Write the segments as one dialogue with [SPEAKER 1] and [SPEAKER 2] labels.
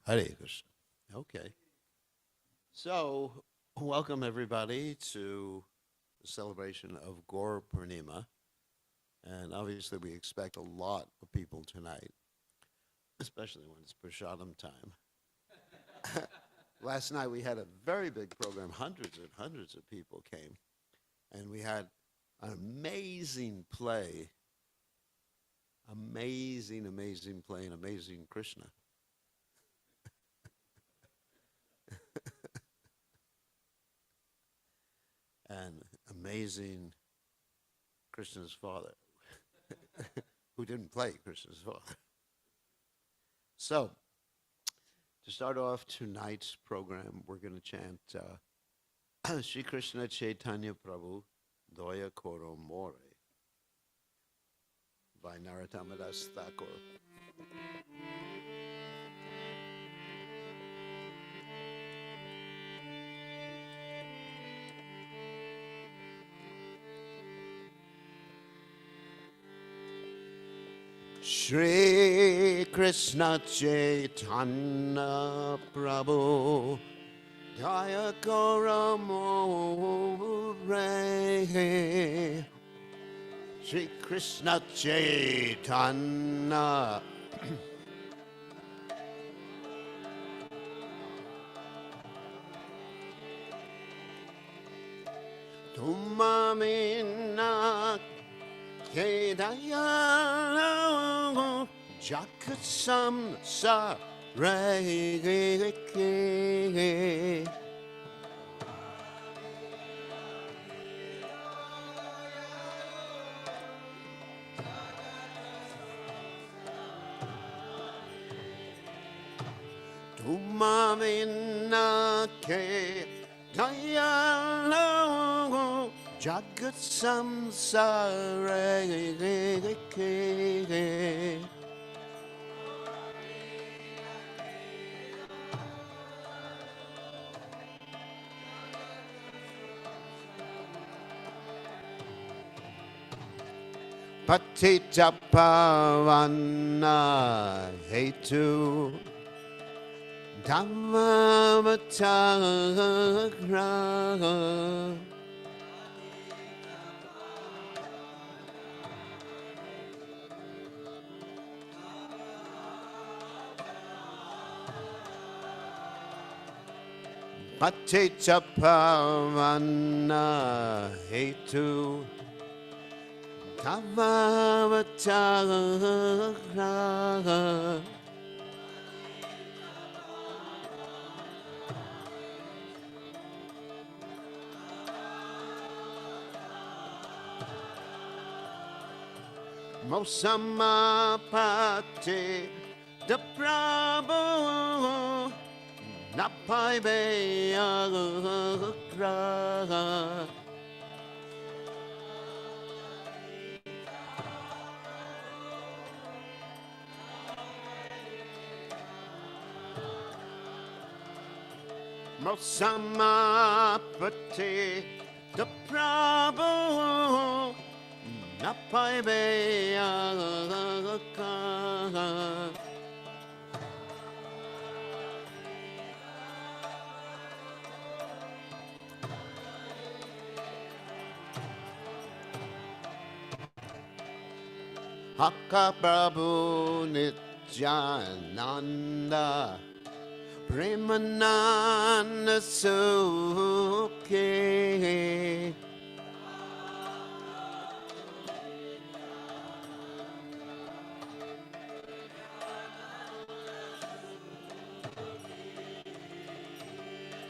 [SPEAKER 1] Hare Krishna. Okay. So, welcome everybody to the celebration of Gaur Purnima. And obviously, we expect a lot of people tonight, especially when it's Prashadam time. Last night, we had a very big program. Hundreds and hundreds of people came. And we had an amazing play. Amazing play, an amazing Krishna. And amazing Krishna's father, who didn't play Krishna's father. So, to start off tonight's program, we're going to chant Shri Krishna Chaitanya Prabhu Doya Koro More by Narottam Das Thakur. Shri Krishna Chaitanya Prabhu Daya Kora More Shri Krishna Chaitanya Tumamina Kedaya Jagat Samsara Tumamina Kedaya Jagat Samsara Patita Pavana Hetu Dhammavatagra Patita Pavana Hetu Dhammavatagra Mosamapate the Prabhu Napai Beagra Mosamapate the Prabhu Napai Beaga Hakka Prabhu Nityananda Premananda Sukhe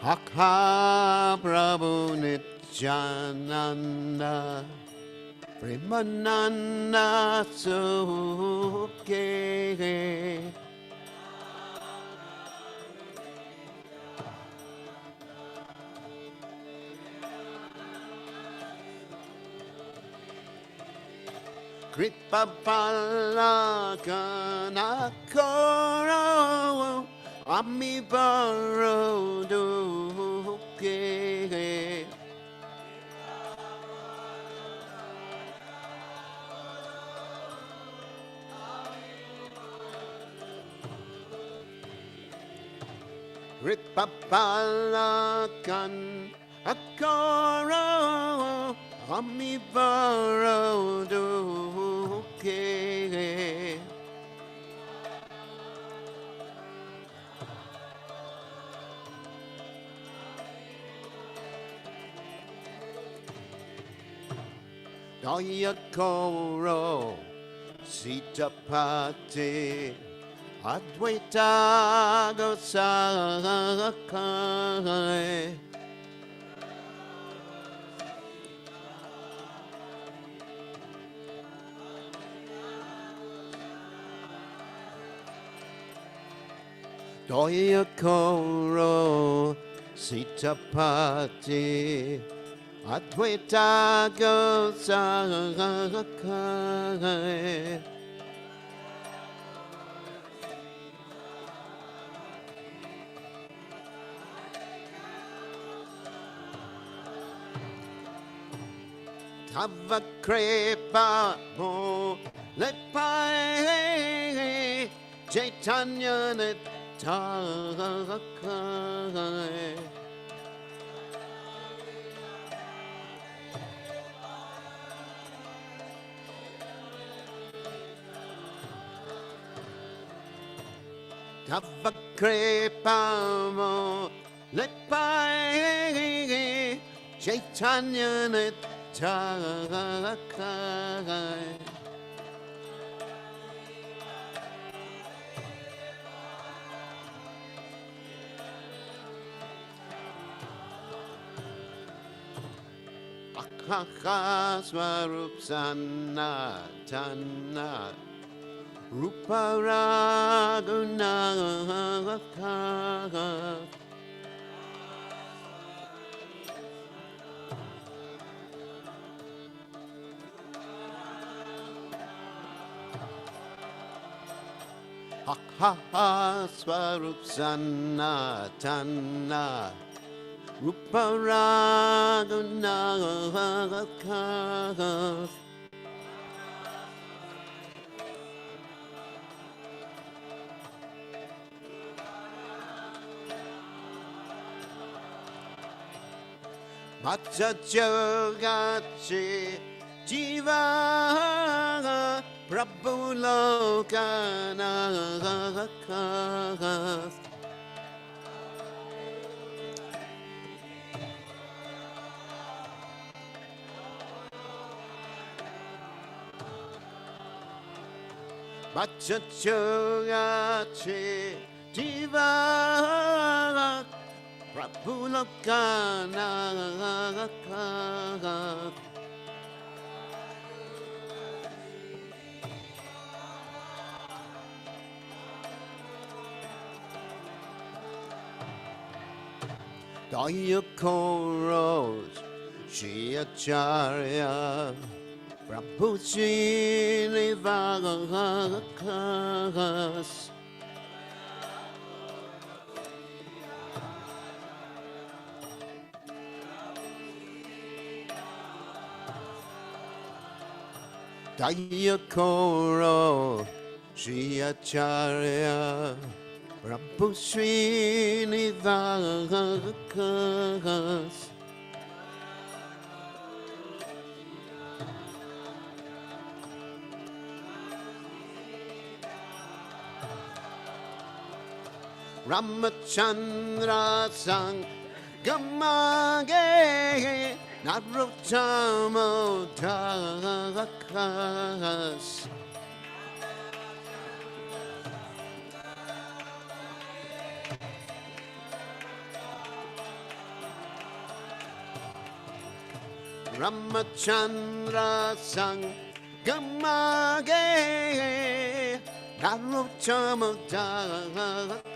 [SPEAKER 1] Hakha Prabhu Nityananda Premananda Sukhe Kripa Palakana Koro Ami Baroduke Ripapalakan Akoro Amibaro Duke Dayakoro Sitapati Advaita Goswami Dayakoro Sitapati Advaita Goswami Tava Kripa Mo Lepai Chaitanya Nitakai Tava Kripa Mo Lepai Chaitanya Nitakai Akha Swarup Sanatana Rupa Raghunatha Akha Swarup Sanatana Rupa Raghunatha Bhatta Jogachi Jiva Prabhu Lokanath Bhatta Jogachi Jiva Prabhu Lokanath Dayakoros Shri Acharya Prabhu Srinivakas Dayakoro Shri Acharya Prabhu Srinivakas Ramachandra Sangamage Narottamo Dakas Ramachandra Sangamage Narottamo Dakas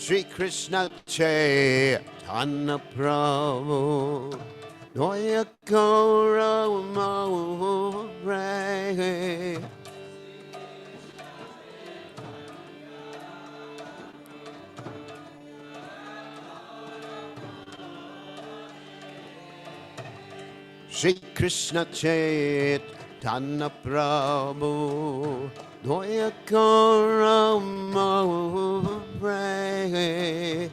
[SPEAKER 1] Shri Krishna Chaitanya Prabhu Noyakora More Shri Krishna Chaitanya Prabhu Dvayakarama Pray.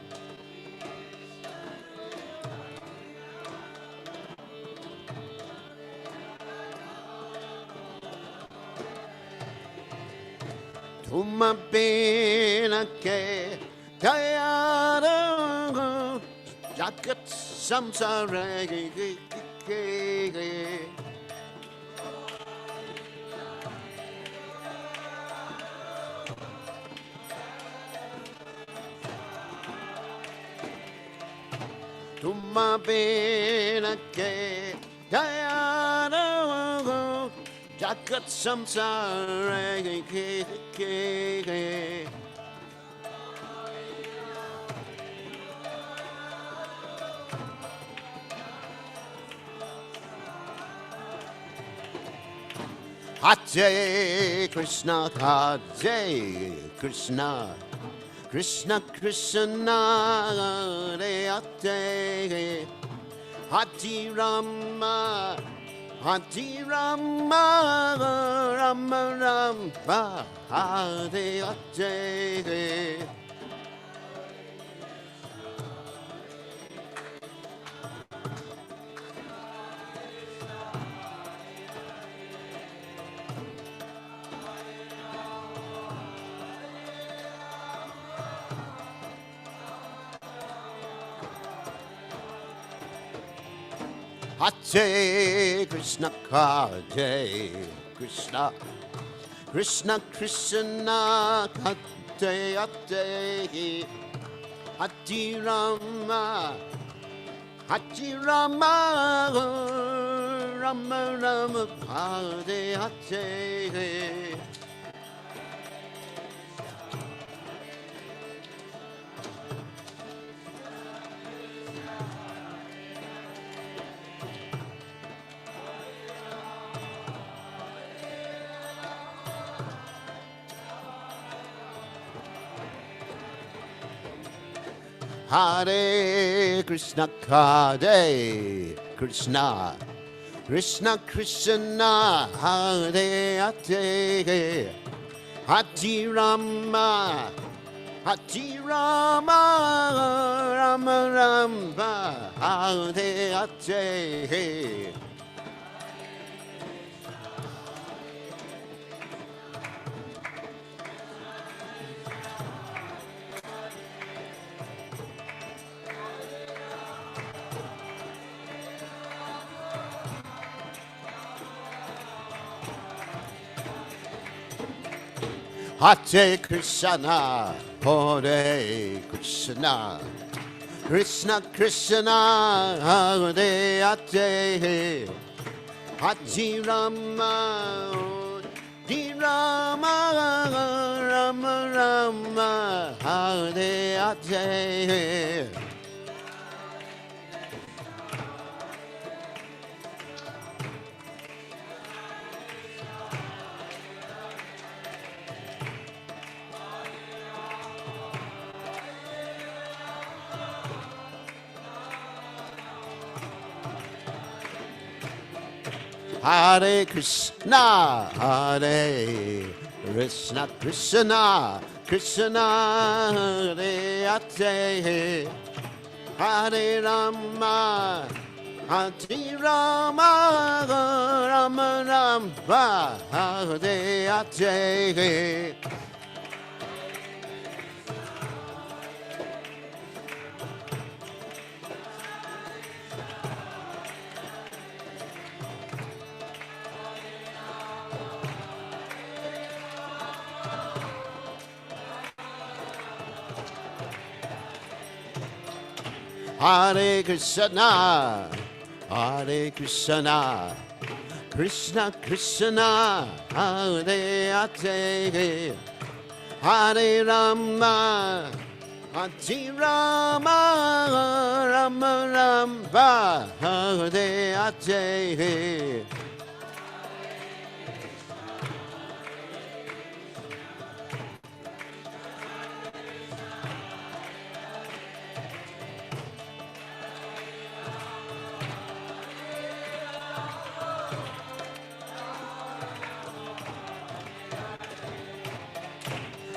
[SPEAKER 1] Tuma Bina Ke Dayara Jagat Samsara Tuma Bina Ke Dayara Jagat Samsara Hare Krishna, Hare Krishna, Krishna Krishna, Hare Hare, Hare Rama, Hare Rama, Rama Rama, Hare Hare. Hare Krishna, Hare Krishna, Krishna Krishna, Hare Hare, Hare Rama, Hare Rama, Rama Rama, Hare Hare. Hare Krishna, Hare Krishna, Krishna Krishna, Hare Hare, Hare Rama, Hare Rama, Rama Rama, Hare Hare. Hare Krishna, Hare Krishna, Krishna Krishna, Hare Hare, Hare Rama, Hare Rama, Rama Rama, Hare Hare. Hare Krishna, Hare Krishna, Krishna Krishna, Hare Hare, Hare Rama, Hare Rama, Rama Rama, Hare Hare. Hare Krishna, Hare Krishna, Krishna Krishna, Hare Hare, Hare Rama, Hare Rama, Rama Rama, Hare Hare.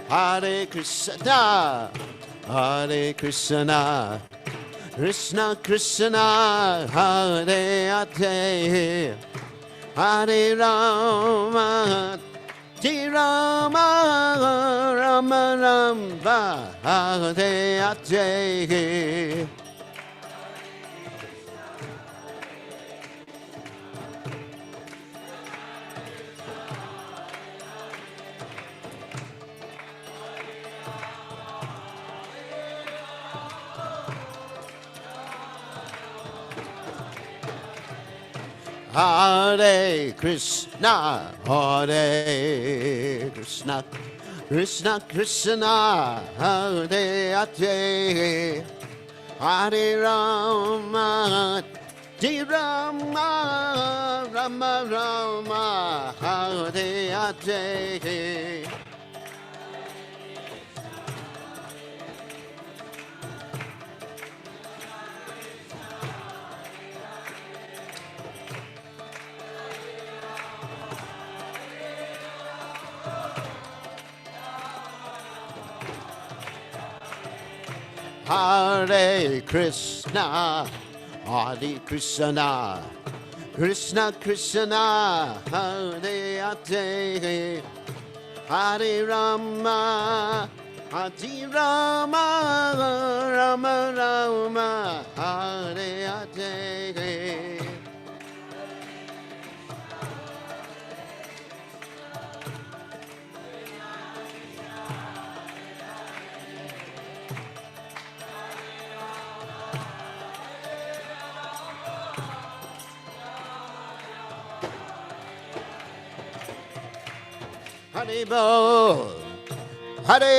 [SPEAKER 1] Hare Krishna, Hare Krishna, Krishna Krishna, Hare Hare, Hare Rama, Hare Rama, Rama Rama, Hare Hare. Hare Krishna, Hare Krishna, Krishna Krishna, Hare Hare, Hare Rama, Hare Rama, Rama Rama, Hare Hare. Hare Krishna, Hare Krishna, Krishna Krishna, Hare Hare, Hare Rama, Hare Rama, Rama Rama, Hare Hare. Hare Bo, Hare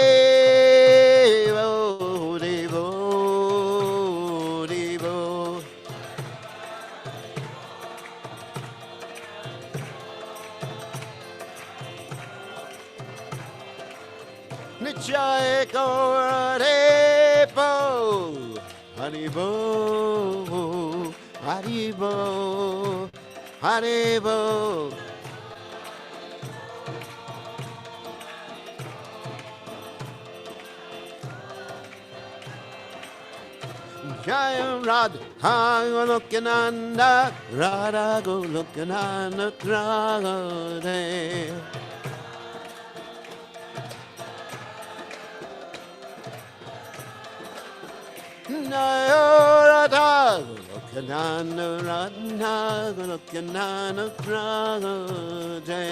[SPEAKER 1] Bo, Hare Bo, Hare Bo. Nijay Gaur Hare Bo, Hare Bo, Hare Bo, Hare Bo. Jaya Radha Golokananda, Radha Golokananda Radhe. Jaya Radha Golokananda, Radha Golokananda Radhe.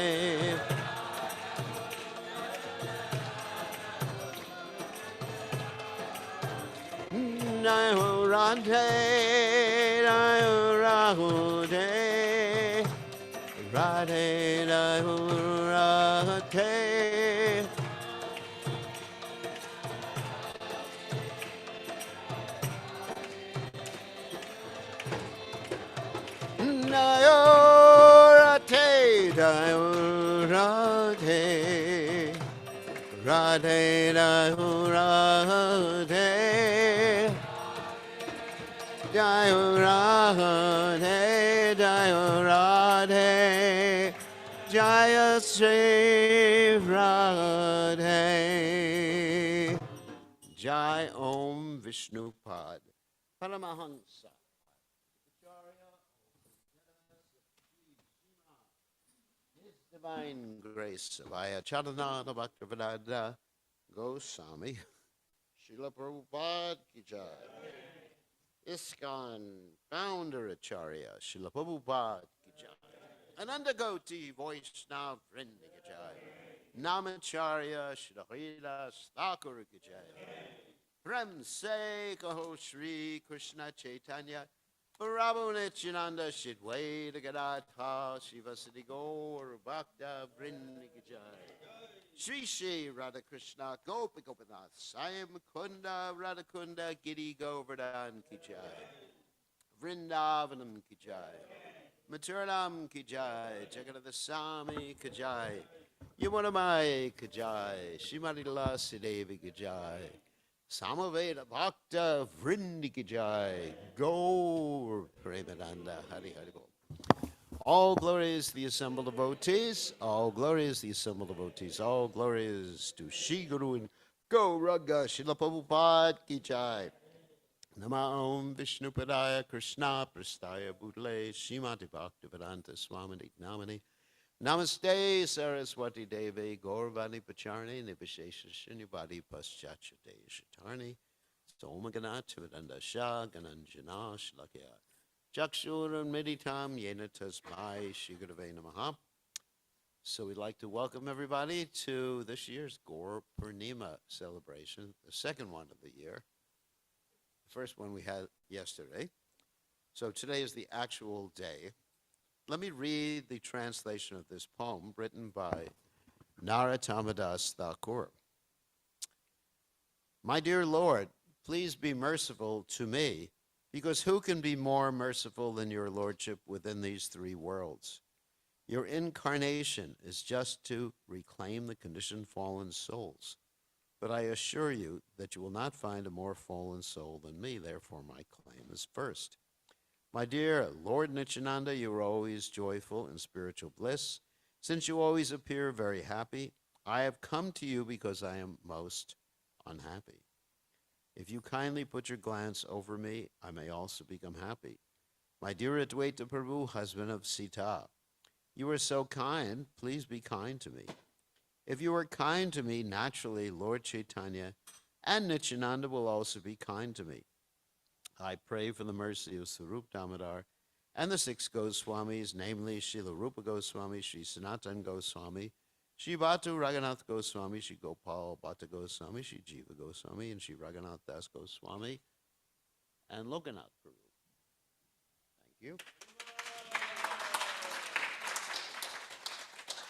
[SPEAKER 1] Jaya Radhe, Jaya Radhe, Radhe, Jaya Radhe. Jaya Radhe, Jaya Radhe, Radhe, Jaya Radhe. Jaya Radhe, Jaya Radhe, Jaya Sri Radhe. Jai Om Vishnupad Paramahansa. His Divine Grace Vaya Charanana Bhaktivedanta Goswami Srila Prabhupada Ki Jai. ISKCON Founder Acharya Srila Prabhupada Ki Jai. Anandagoti Vaishnav Vrinda Ki Jai. Namacharya Srila Haridas Thakur Ki Jai. Prem Se Kaho Shri Krishna Chaitanya Prabhu Nityananda Shidwaita Gadadha Shivasati Gaur Bhakta Vrinda Ki Jai. Shri Shri Radha Krishna Gopi Gopinath Sayam Kunda Radha Kunda Giri Govardhan Ki Jai. Vrindavanam Ki Jai. Maturanam Ki Jai. Jagannath Swami Ki Jai. Yamunamai Ki Jai. Shrimati Lasi Devi Ki Jai. Samaveda Bhakta Vrindi Ki Jai. Gaur Premananda Hari Hari Bol. All glory is the assembled devotees. All glory is the assembled devotees. All glory is to Shri Guru and Gauranga Srila Prabhupada Ki Jai. Nama Om Vishnu Padaya Krishna Prastaya Bhutale Srimati Bhaktivedanta Swamini Namani Namaste Saraswati Devi Gauravani Pacharni Nivishesha Shinivadi Paschachate Shatarni Somaganathivadanda Shah Gananjana Shlakya Chakshuram Meditam Yena Tasmai Shigurave Namaha. So we'd like to welcome everybody to this year's Gaur Purnima celebration, the second one of the year. The first one we had yesterday. So today is the actual day. Let me read the translation of this poem written by Narottamadas Thakur. My dear Lord, please be merciful to me, because who can be more merciful than your lordship within these three worlds? Your incarnation is just to reclaim the conditioned fallen souls. But I assure you that you will not find a more fallen soul than me, therefore my claim is first. My dear Lord Nityananda, you are always joyful in spiritual bliss. Since you always appear very happy, I have come to you because I am most unhappy. If you kindly put your glance over me, I may also become happy. My dear Advaita Prabhu, husband of Sita, you are so kind, please be kind to me. If you are kind to me, naturally, Lord Chaitanya and Nityananda will also be kind to me. I pray for the mercy of Sarup Damodar and the six Goswamis, namely Srila Rupa Goswami, Sri Sanatan Goswami, Sri Bhatu Raghunath Goswami, Sri Gopal Bhatta Goswami, Sri Jiva Goswami, and Sri Raghunath Das Goswami, and Lokanath Prabhu. Thank you.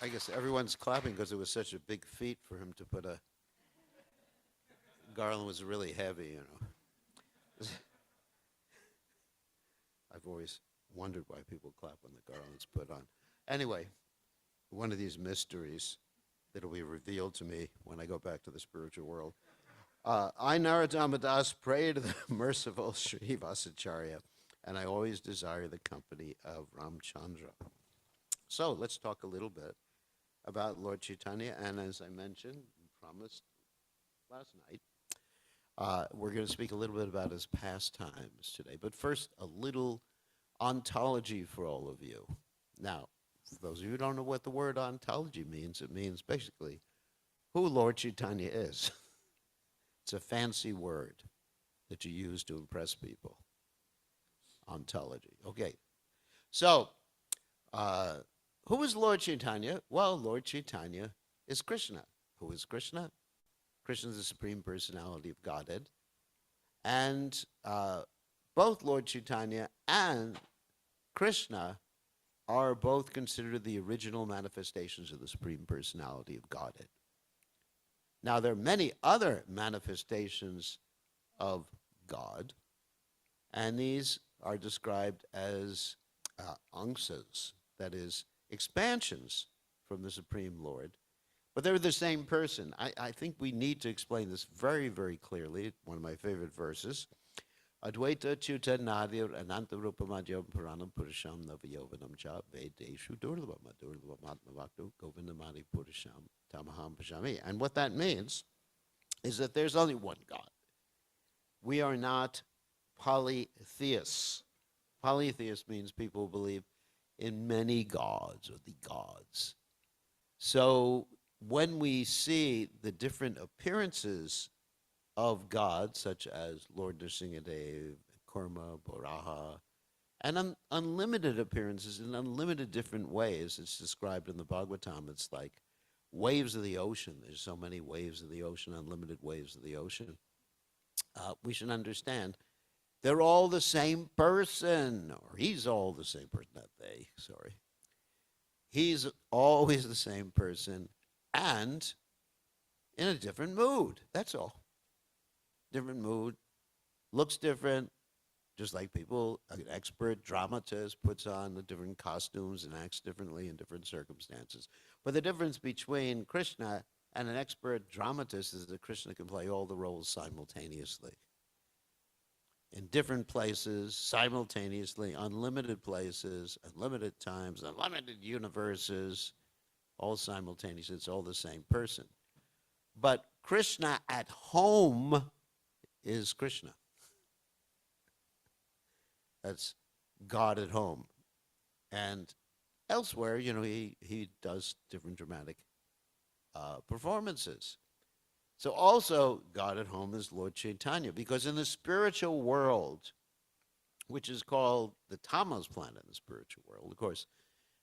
[SPEAKER 1] I guess everyone's clapping because it was such a big feat for him to put a... Garland was really heavy, you know. I've always wondered why people clap when the garland's put on. Anyway, one of these mysteries that will be revealed to me when I go back to the spiritual world. I, Narottama Das, pray to the merciful Sri Vasacharya, and I always desire the company of Ramchandra. So let's talk a little bit about Lord Chaitanya, and as I mentioned, promised last night, we're going to speak a little bit about his pastimes today. But first, a little ontology for all of you. Now, for those of you who don't know what the word ontology means, it means basically who Lord Chaitanya is. It's a fancy word that you use to impress people. Ontology. Okay. So, who is Lord Chaitanya? Well, Lord Chaitanya is Krishna. Who is Krishna? Krishna is the Supreme Personality of Godhead. And both Lord Chaitanya and Krishna are both considered the original manifestations of the Supreme Personality of Godhead. Now, there are many other manifestations of God, and these are described as angsas, that is, expansions from the Supreme Lord. But they're the same person. I think we need to explain this very, very clearly. One of my favorite verses. Advaita Chuta Nadir Ananta Rupamadhyam Puranam Purusham Navayovanam Cha Vedeshu Durlava Madurlava Matmavaktu Govindamadi Purusham Tamaham Pashami. And what that means is that there's only one God. We are not polytheists. Polytheist means people believe in many gods or the gods. So when we see the different appearances of God, such as Lord Nrsimhadev, Kurma, Baraha, and unlimited appearances in unlimited different ways, it's described in the Bhagavatam. It's like waves of the ocean. There's so many waves of the ocean, unlimited waves of the ocean. We should understand they're all the same person, or he's all the same person, not they, sorry. He's always the same person and in a different mood, that's all. Different mood, looks different, just like people, an expert dramatist puts on the different costumes and acts differently in different circumstances. But the difference between Krishna and an expert dramatist is that Krishna can play all the roles simultaneously. in different places, simultaneously, unlimited places, unlimited times, unlimited universes, all simultaneously. It's all the same person. But Krishna at home is Krishna. That's God at home. And elsewhere, he does different dramatic performances. So also, God at home is Lord Chaitanya, because in the spiritual world, which is called the Tamas planet in the spiritual world, of course,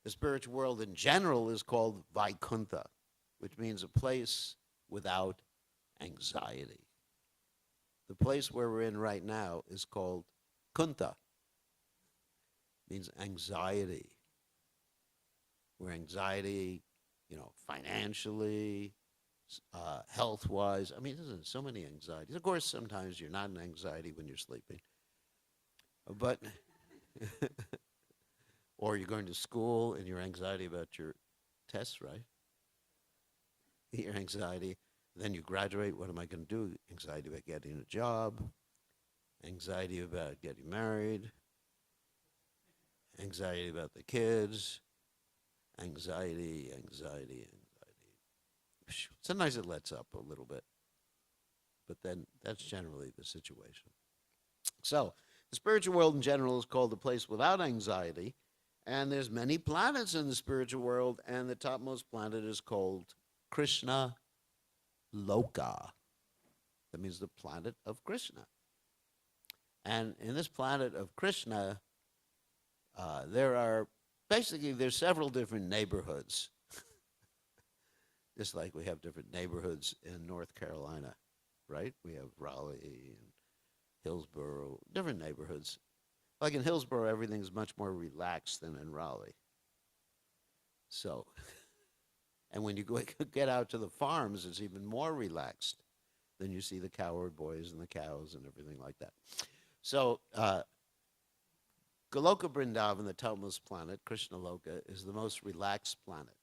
[SPEAKER 1] the spiritual world in general is called Vaikuntha, which means a place without anxiety. The place where we're in right now is called Kunta, means anxiety. Where anxiety, financially, health-wise. I mean, there's so many anxieties. Of course, sometimes you're not in anxiety when you're sleeping, but or you're going to school and your anxiety about your tests, right? Your anxiety. Then you graduate. What am I going to do? Anxiety about getting a job. Anxiety about getting married. Anxiety about the kids. Anxiety. Sometimes it lets up a little bit, but then that's generally the situation. So the spiritual world in general is called the place without anxiety, and there's many planets in the spiritual world, and the topmost planet is called Krishna Loka. That means the planet of Krishna. And in this planet of Krishna, there's several different neighborhoods. Just like we have different neighborhoods in North Carolina, right? We have Raleigh and Hillsborough, different neighborhoods. Like in Hillsborough, everything's much more relaxed than in Raleigh. So, and when you get out to the farms, it's even more relaxed. Then you see the cowherd boys and the cows and everything like that. So, Goloka Vrindavan, the topmost planet, Krishna Loka, is the most relaxed planet,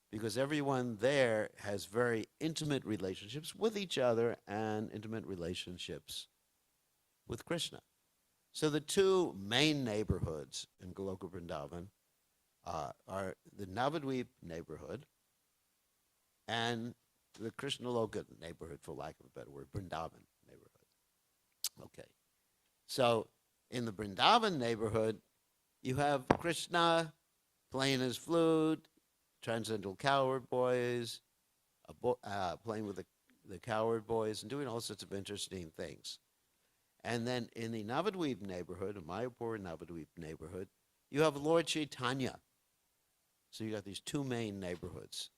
[SPEAKER 1] because everyone there has very intimate relationships with each other and intimate relationships with Krishna. So the two main neighborhoods in Goloka Vrindavan are the Navadvip neighborhood and the Krishna Loka neighborhood, for lack of a better word, Vrindavan neighborhood. Okay. So in the Vrindavan neighborhood, you have Krishna playing his flute, transcendental cowherd boys, playing with the cowherd boys and doing all sorts of interesting things. And then in the Navadvip neighborhood, the Mayapur Navadvip neighborhood, you have Lord Chaitanya. So you got these two main neighborhoods.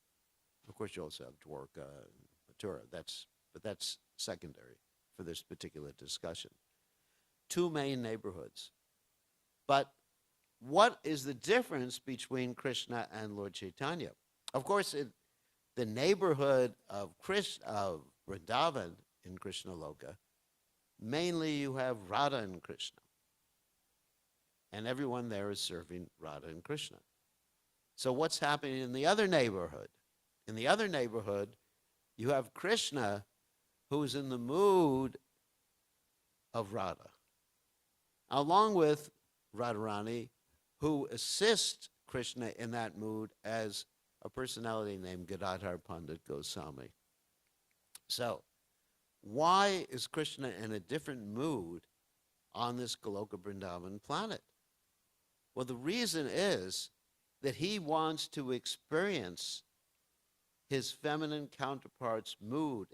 [SPEAKER 1] Of course, you also have Dwarka and Mathura. But that's secondary for this particular discussion. Two main neighborhoods. But what is the difference between Krishna and Lord Chaitanya? Of course, the neighborhood of Vrindavan in Krishna Loka, mainly you have Radha and Krishna. And everyone there is serving Radha and Krishna. So what's happening in the other neighborhood? In the other neighborhood, you have Krishna, who's in the mood of Radha, along with Radharani, who assists Krishna in that mood as a personality named Gadadhar Pandit Goswami. So, why is Krishna in a different mood on this Goloka Vrindavan planet? Well, the reason is that he wants to experience his feminine counterpart's mood.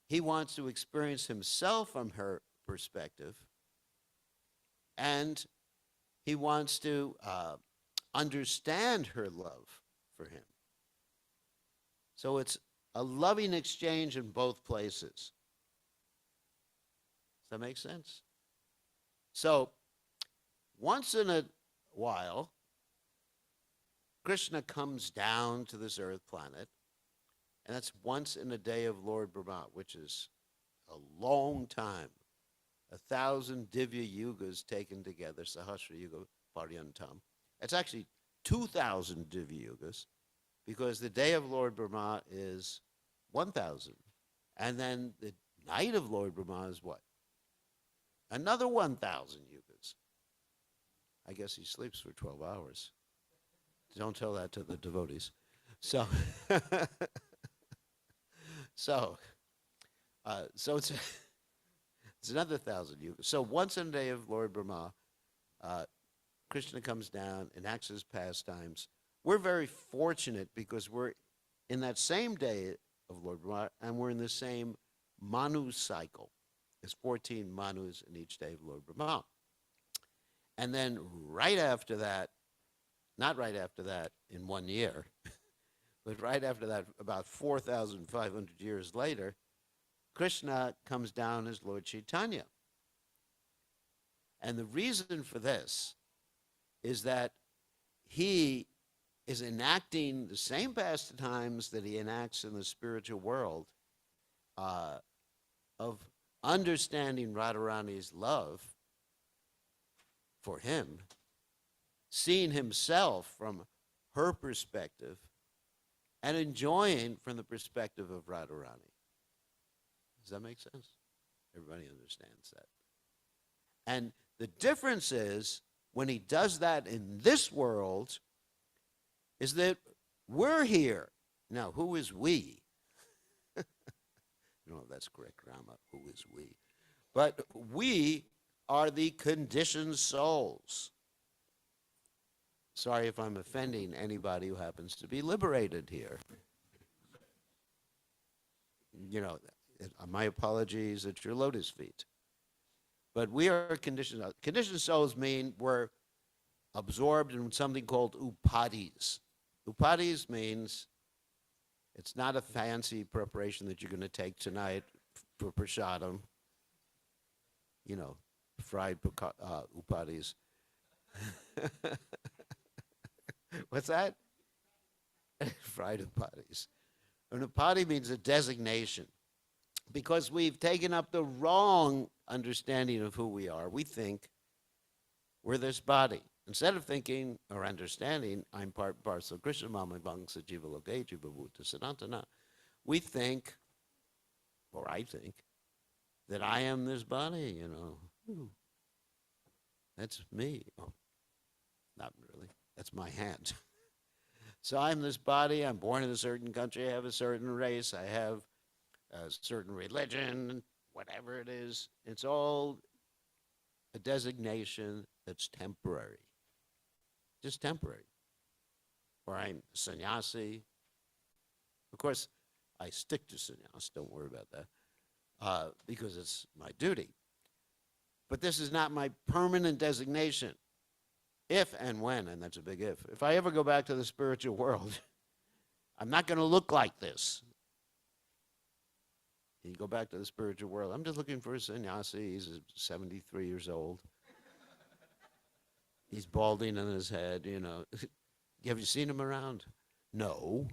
[SPEAKER 1] He wants to experience himself from her perspective, and he wants to understand her love for him. So it's a loving exchange in both places. Does that make sense? So once in a while, Krishna comes down to this earth planet, and that's once in a day of Lord Brahma, which is a long time. 1,000 Divya Yugas taken together, Sahasra Yuga Paryantam. It's actually 2,000 Divya Yugas, because the day of Lord Brahma is 1,000. And then the night of Lord Brahma is what? Another 1,000 yugas. I guess he sleeps for 12 hours. Don't tell that to the devotees. So, so, so it's another 1,000 yugas. So once in a day of Lord Brahma, Krishna comes down, enacts his pastimes. We're very fortunate because we're in that same day of Lord Brahma, and we're in the same Manu cycle. There's 14 Manus in each day of Lord Brahma. And then right after that, not right after that in 1 year, but right after that, about 4,500 years later, Krishna comes down as Lord Chaitanya. And the reason for this is that he is enacting the same pastimes that he enacts in the spiritual world of understanding Radharani's love for him, seeing himself from her perspective, and enjoying from the perspective of Radharani. Does that make sense? Everybody understands that. And the difference is, when he does that in this world, is that we're here. Now, who is we? No, that's correct grammar. Who is we? But we are the conditioned souls. Sorry if I'm offending anybody who happens to be liberated here. You know, my apologies at your lotus feet. But we are conditioned. Conditioned souls mean we're absorbed in something called upadis. Upadis means it's not a fancy preparation that you're going to take tonight for prasadam. You know, fried upadis. What's that? Fried upadis. An upadi means a designation. Because we've taken up the wrong understanding of who we are. We think we're this body. Instead of thinking or understanding, I'm part parcel Krishna Mama Bangsa Jiva Loke Jiva Bhuta Sanatana, we think, or I think, that I am this body, you know. That's me. Oh, not really. That's my hand. So I'm this body. I'm born in a certain country. I have a certain race. I have a certain religion, whatever it is. It's all a designation that's temporary. Just temporary. Or I'm sannyasi. Of course, I stick to sannyas. Don't worry about that. Because it's my duty. But this is not my permanent designation. If and when, and that's a big if I ever go back to the spiritual world, I'm not going to look like this. You go back to the spiritual world. I'm just looking for a sannyasi. He's 73 years old. He's balding on his head, you know. Have you seen him around? No.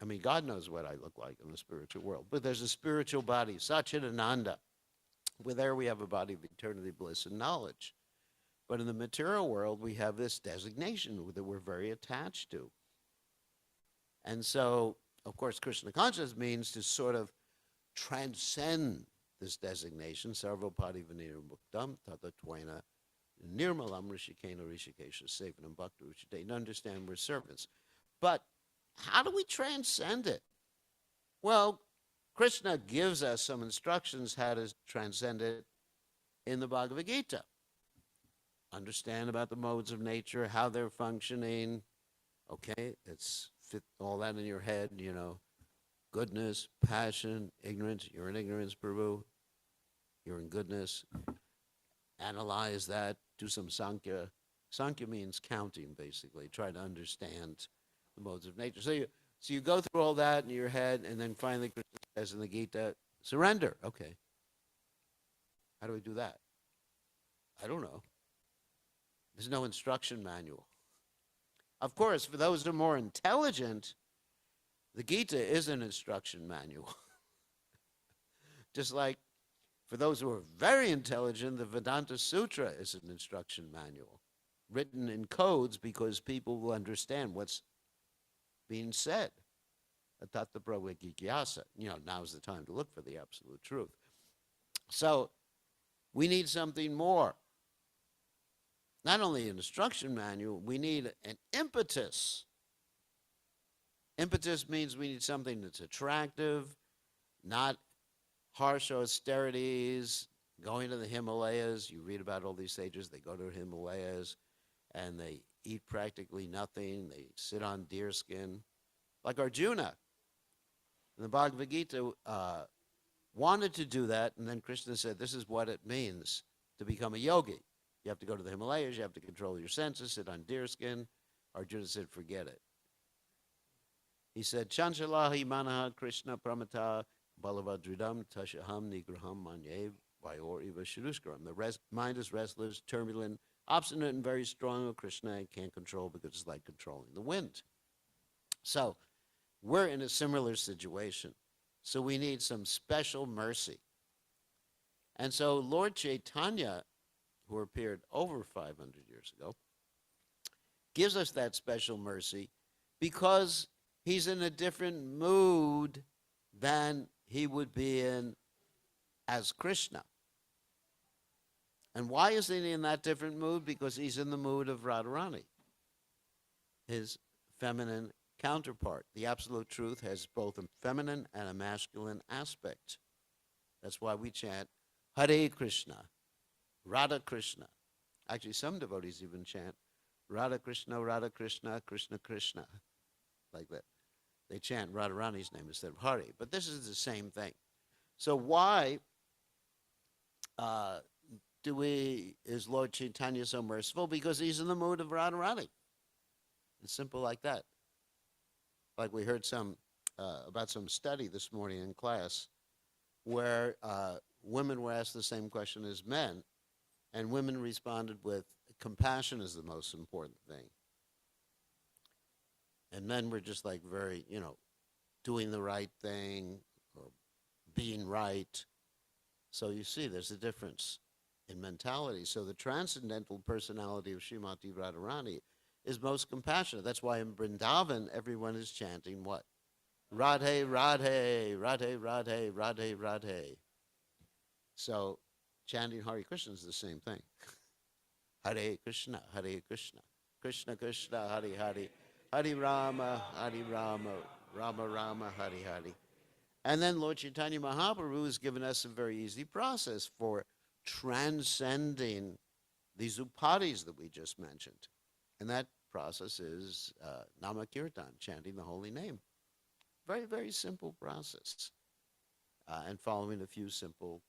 [SPEAKER 1] I mean, God knows what I look like in the spiritual world. But there's a spiritual body, Satchidananda. Where there we have a body of eternity, bliss, and knowledge. But in the material world, we have this designation that we're very attached to. And so, of course, Krishna consciousness means to sort of transcend this designation. Sarvapati Vinira Muktam, Tata Twaina, Nirmalam Rishikena Rishikesha, Sevanam Bhakta Ruchite, and understand we're servants. But how do we transcend it? Well, Krishna gives us some instructions how to transcend it in the Bhagavad Gita. Understand about the modes of nature, how they're functioning. Okay, it's fit all that in your head, you know. Goodness, passion, ignorance. You're in ignorance, Prabhu. You're in goodness. Analyze that. Do some Sankhya. Sankhya means counting, basically. Try to understand the modes of nature. So you go through all that in your head, and then finally Krishna says in the Gita, surrender. Okay. How do we do that? I don't know. There's no instruction manual. Of course, for those who are more intelligent, the Gita is an instruction manual. Just like for those who are very intelligent, the Vedanta Sutra is an instruction manual, written in codes because people will understand what's being said. Tattva Pravigyasa. You know, now's the time to look for the absolute truth. So we need something more. Not only an instruction manual, we need an impetus. Impetus means we need something that's attractive, not harsh austerities, going to the Himalayas. You read about all these sages, they go to the Himalayas and they eat practically nothing. They sit on deer skin, like Arjuna. And the Bhagavad Gita wanted to do that, and then Krishna said, this is what it means to become a yogi. You have to go to the Himalayas, you have to control your senses, sit on deer skin. Arjuna said, forget it. He said, Chanchalahi manaha Krishna pramata balavadridam tashaham nigraham manye vayor eva shirushkaram. The mind is restless, turbulent, obstinate, and very strong. Krishna I can't control because it's like controlling the wind. So we're in a similar situation. So we need some special mercy. And so Lord Chaitanya, who appeared over 500 years ago, gives us that special mercy because he's in a different mood than he would be in as Krishna. And why is he in that different mood? Because he's in the mood of Radharani, his feminine counterpart. The Absolute Truth has both a feminine and a masculine aspect. That's why we chant Hare Krishna, Radha Krishna. Actually, some devotees even chant Radha Krishna, Krishna Krishna, like that. They chant Radharani's name instead of Hari. But this is the same thing. So why is Lord Chaitanya so merciful? Because he's in the mood of Radharani. It's simple like that. Like we heard about some study this morning in class where women were asked the same question as men, and women responded with compassion is the most important thing. And men were just like very, doing the right thing or being right. So you see, there's a difference in mentality. So the transcendental personality of Srimati Radharani is most compassionate. That's why in Vrindavan, everyone is chanting what? Radhe, Radhe, Radhe, Radhe, Radhe, Radhe. So chanting Hare Krishna is the same thing. Hare Krishna, Krishna Krishna, Hare Hare, Hare Rama, Rama Rama, Hare Hare. And then Lord Chaitanya Mahaprabhu has given us a very easy process for transcending these upadhis that we just mentioned. And that process is Nama Kirtan, chanting the holy name. Very, very simple process. And following a few simple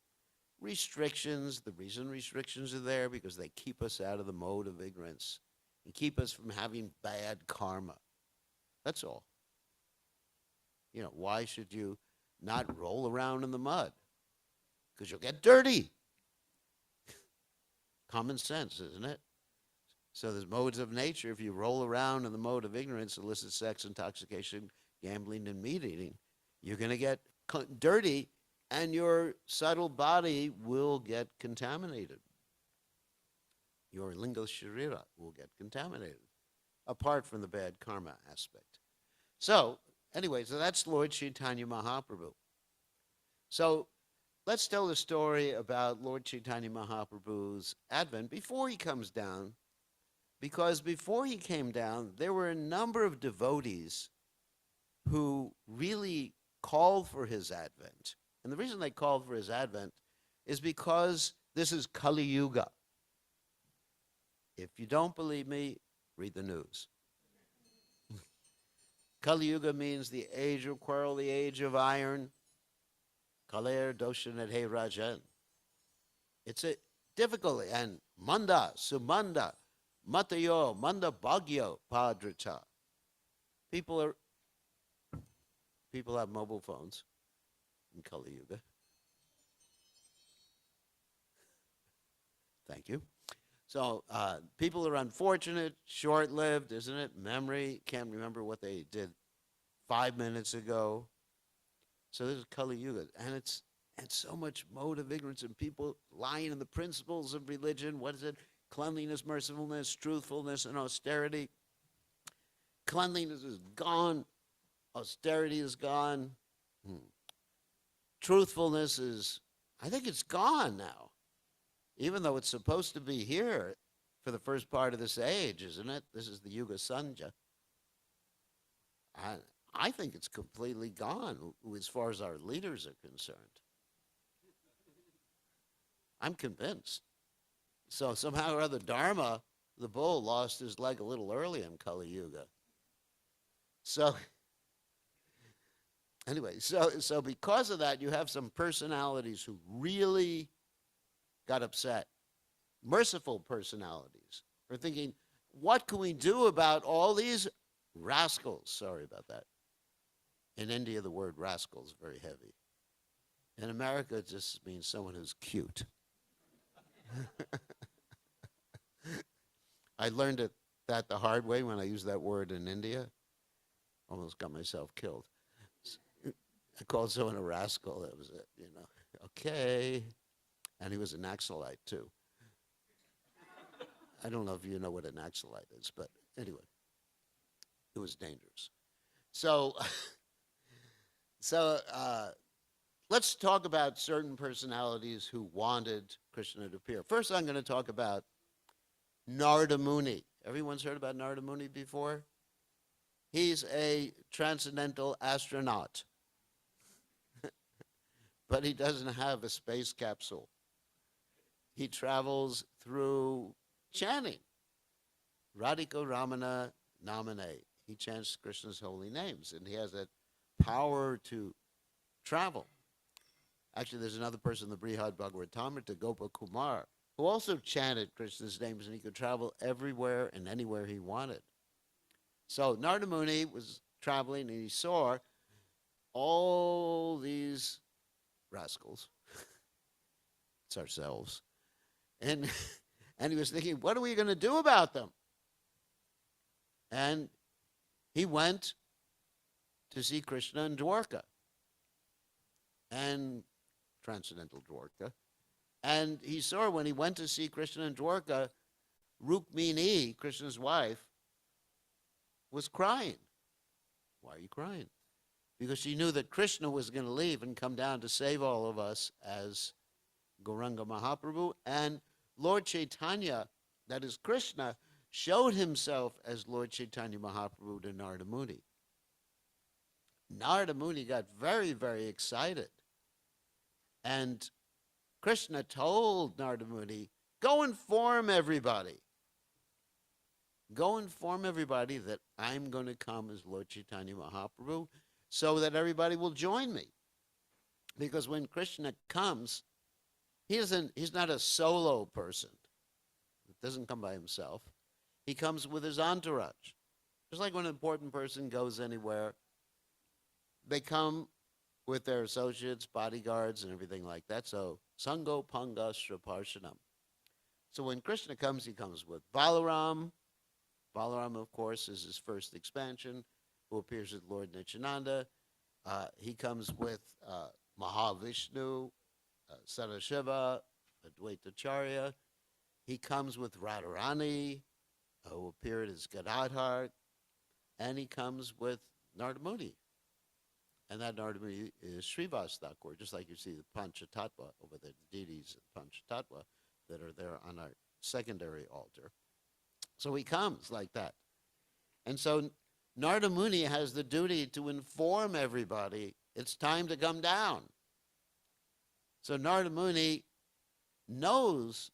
[SPEAKER 1] restrictions. The reason restrictions are there because they keep us out of the mode of ignorance and keep us from having bad karma. That's all. Why should you not roll around in the mud? Because you'll get dirty. Common sense, isn't it? So there's modes of nature. If you roll around in the mode of ignorance, illicit sex, intoxication, gambling, and meat eating, you're going to get dirty, and your subtle body will get contaminated. Your linga sharira will get contaminated, apart from the bad karma aspect. So, anyway, so that's Lord Chaitanya Mahaprabhu. So, let's tell the story about Lord Chaitanya Mahaprabhu's advent before he comes down, because before he came down, there were a number of devotees who really called for his advent. And the reason they called for his advent is because this is Kali Yuga. If you don't believe me, read the news. Kali Yuga means the age of quarrel, the age of iron. Kaler doshanet he rajan. It's a difficult, and manda, sumanda, matayo, manda bhagyo padracha. People have mobile phones in Kali Yuga. Thank you. So people are unfortunate, short-lived, isn't it? Memory, can't remember what they did 5 minutes ago. So this is Kali Yuga, and it's so much mode of ignorance and people lying in the principles of religion. What is it? Cleanliness, mercifulness, truthfulness, and austerity. Cleanliness is gone. Austerity is gone. Truthfulness is I think it's gone now, even though it's supposed to be here for the first part of this age, isn't it? This is the Yuga Sanja. I, I think it's completely gone as far as our leaders are concerned. I'm convinced. So somehow or other, Dharma, the bull, lost his leg a little early in Kali Yuga. So anyway, so because of that, you have some personalities who really got upset. Merciful personalities are thinking, what can we do about all these rascals? Sorry about that. In India, the word rascal is very heavy. In America, it just means someone who's cute. I learned that the hard way when I used that word in India. Almost got myself killed. I called someone a rascal. That was it, you know. Okay. And he was an Naxalite, too. I don't know if you know what an Naxalite is, but anyway, it was dangerous. So, let's talk about certain personalities who wanted Krishna to appear. First, I'm going to talk about Narada Muni. Everyone's heard about Narada Muni before? He's a transcendental astronaut, but he doesn't have a space capsule. He travels through chanting. Radhika Ramana Namane. He chants Krishna's holy names, and he has that power to travel. Actually, there's another person in the Brihad Bhagavatamrita, Gopa Kumar, who also chanted Krishna's names, and he could travel everywhere and anywhere he wanted. So Narada Muni was traveling, and he saw all these rascals. It's ourselves. And he was thinking, what are we going to do about them? And he went to see Krishna in Dwarka, and transcendental Dwarka. And he saw when he went to see Krishna in Dwarka, Rukmini, Krishna's wife, was crying. Why are you crying? Because she knew that Krishna was going to leave and come down to save all of us as Gauranga Mahaprabhu. And Lord Chaitanya, that is Krishna, showed himself as Lord Chaitanya Mahaprabhu to Narada Muni. Narada Muni got very, very excited. And Krishna told Narada Muni, go inform everybody. Go inform everybody that I'm going to come as Lord Chaitanya Mahaprabhu so that everybody will join me. Because when Krishna comes, he's not a solo person. He doesn't come by himself. He comes with his entourage. Just like when an important person goes anywhere, they come with their associates, bodyguards, and everything like that. So, Sango Panga Shraparshanam. So when Krishna comes, he comes with Balaram. Balaram, of course, is his first expansion, who appears as Lord Nityananda. He comes with Mahavishnu, Sadashiva, Advaitacharya. He comes with Radharani, who appeared as Gadadhar. And he comes with Narada Muni. And that Narada Muni is Srivas Thakur, just like you see the Panchatattva over there, the deities of Panchatattva that are there on our secondary altar. So he comes like that. And so Narada Muni has the duty to inform everybody it's time to come down. So Narada Muni knows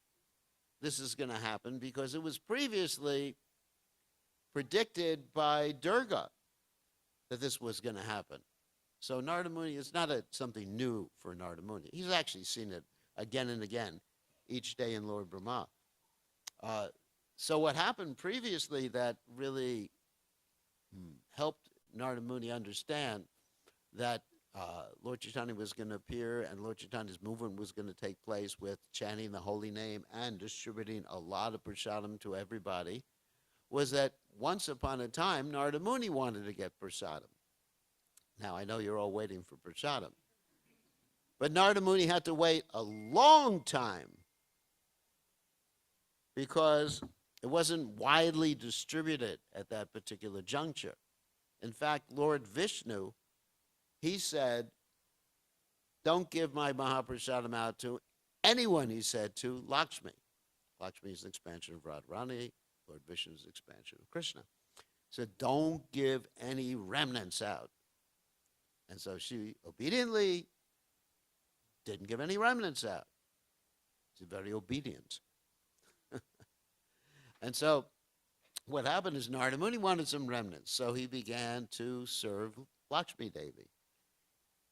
[SPEAKER 1] this is going to happen because it was previously predicted by Durga that this was going to happen. So Narada Muni is not something new for Narada Muni. He's actually seen it again and again each day in Lord Brahma. So what happened previously that really helped Narada Muni understand that Lord Chaitanya was going to appear and Lord Chaitanya's movement was going to take place with chanting the holy name and distributing a lot of prasadam to everybody was that once upon a time, Narada Muni wanted to get prasadam. Now, I know you're all waiting for prasadam. But Narada Muni had to wait a long time because it wasn't widely distributed at that particular juncture. In fact, Lord Vishnu, he said, don't give my Mahaprasadam out to anyone, he said, to Lakshmi. Lakshmi is an expansion of Radharani, Lord Vishnu's expansion of Krishna. He said, don't give any remnants out. And so she obediently didn't give any remnants out. She's very obedient. And so what happened is Narada Muni wanted some remnants, so he began to serve Lakshmi Devi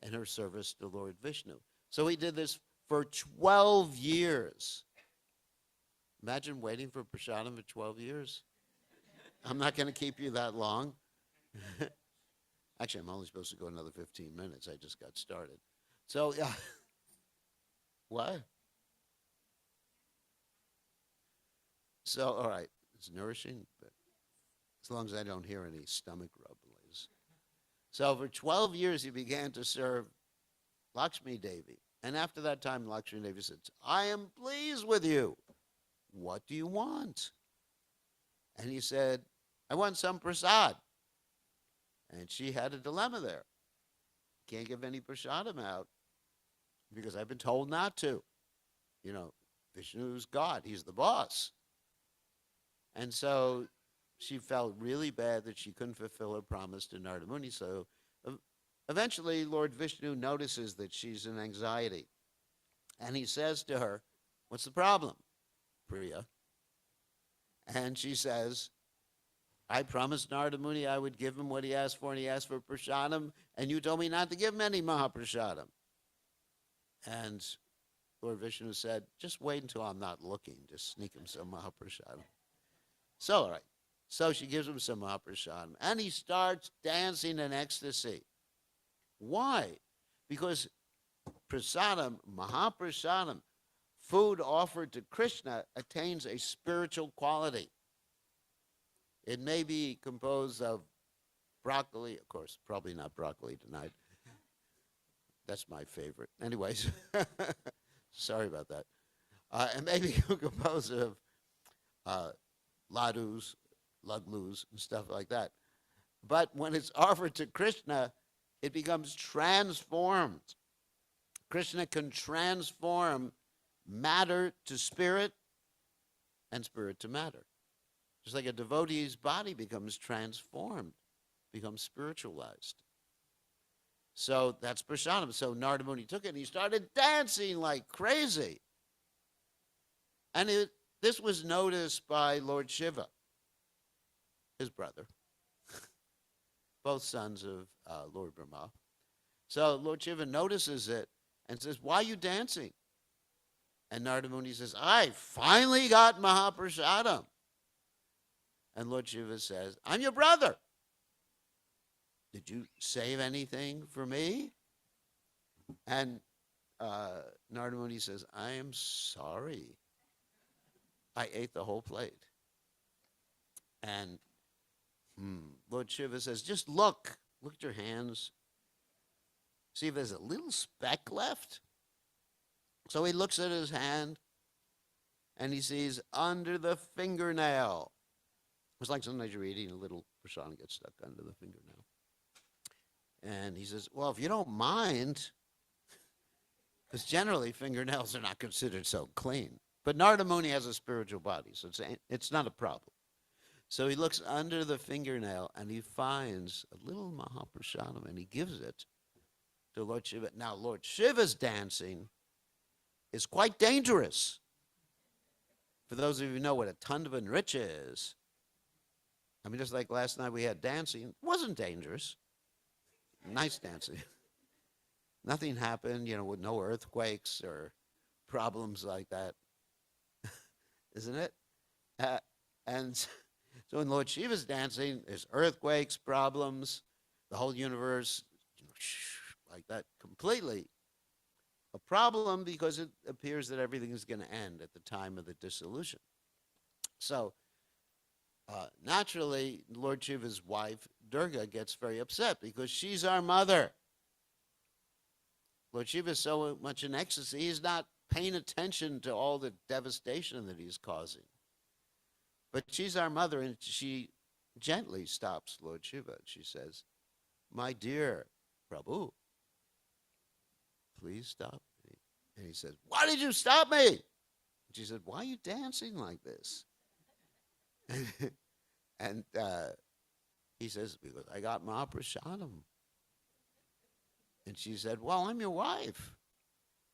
[SPEAKER 1] in her service to Lord Vishnu. So he did this for 12 years. Imagine waiting for prasadam for 12 years. I'm not going to keep you that long. Actually, I'm only supposed to go another 15 minutes. I just got started. So, yeah. What? So, all right. It's nourishing, but as long as I don't hear any stomach rumblings. So for 12 years, he began to serve Lakshmi Devi. And after that time, Lakshmi Devi said, I am pleased with you. What do you want? And he said, I want some prasad. And she had a dilemma there. Can't give any prasadam out because I've been told not to. You know, Vishnu's God. He's the boss. And so she felt really bad that she couldn't fulfill her promise to Narada Muni. So eventually, Lord Vishnu notices that she's in anxiety. And he says to her, what's the problem, Priya? And she says, I promised Narada Muni I would give him what he asked for, and he asked for prasadam, and you told me not to give him any mahaprasadam. And Lord Vishnu said, just wait until I'm not looking. Just sneak him some mahaprasadam. So, all right. So she gives him some mahaprasadam, and he starts dancing in ecstasy. Why? Because prasadam, mahaprasadam, food offered to Krishna, attains a spiritual quality. It may be composed of broccoli, of course, probably not broccoli tonight. That's my favorite. Anyways, sorry about that. It may be composed of ladus, luglus, and stuff like that. But when it's offered to Krishna, it becomes transformed. Krishna can transform matter to spirit and spirit to matter. Just like a devotee's body becomes transformed, becomes spiritualized. So that's prasadam. So Narada Muni took it and he started dancing like crazy. And this was noticed by Lord Shiva, his brother, both sons of Lord Brahma. So Lord Shiva notices it and says, why are you dancing? And Narada Muni says, I finally got Mahaprasadam. And Lord Shiva says, I'm your brother. Did you save anything for me? And Narada Muni says, I am sorry. I ate the whole plate. And Lord Shiva says, just look at your hands. See if there's a little speck left. So he looks at his hand and he sees under the fingernail. It's like sometimes you're eating a little prasadam gets stuck under the fingernail. And he says, well, if you don't mind, because generally fingernails are not considered so clean. But Narada Muni has a spiritual body, so it's not a problem. So he looks under the fingernail and he finds a little Mahaprasadam and he gives it to Lord Shiva. Now, Lord Shiva's dancing is quite dangerous. For those of you who know what a Tandavan Nritya is, I mean, just like last night we had dancing, it wasn't dangerous. Nice dancing. Nothing happened, with no earthquakes or problems like that. Isn't it? And so when Lord Shiva's dancing, there's earthquakes, problems, the whole universe, like that, completely a problem because it appears that everything is going to end at the time of the dissolution. So naturally, Lord Shiva's wife, Durga, gets very upset because she's our mother. Lord Shiva is so much in ecstasy, he's not paying attention to all the devastation that he's causing. But she's our mother, and she gently stops Lord Shiva. She says, my dear Prabhu, please stop? And he says, why did you stop me? And she said, why are you dancing like this? And he says, because I got Mahaprashadam. And she said, well, I'm your wife.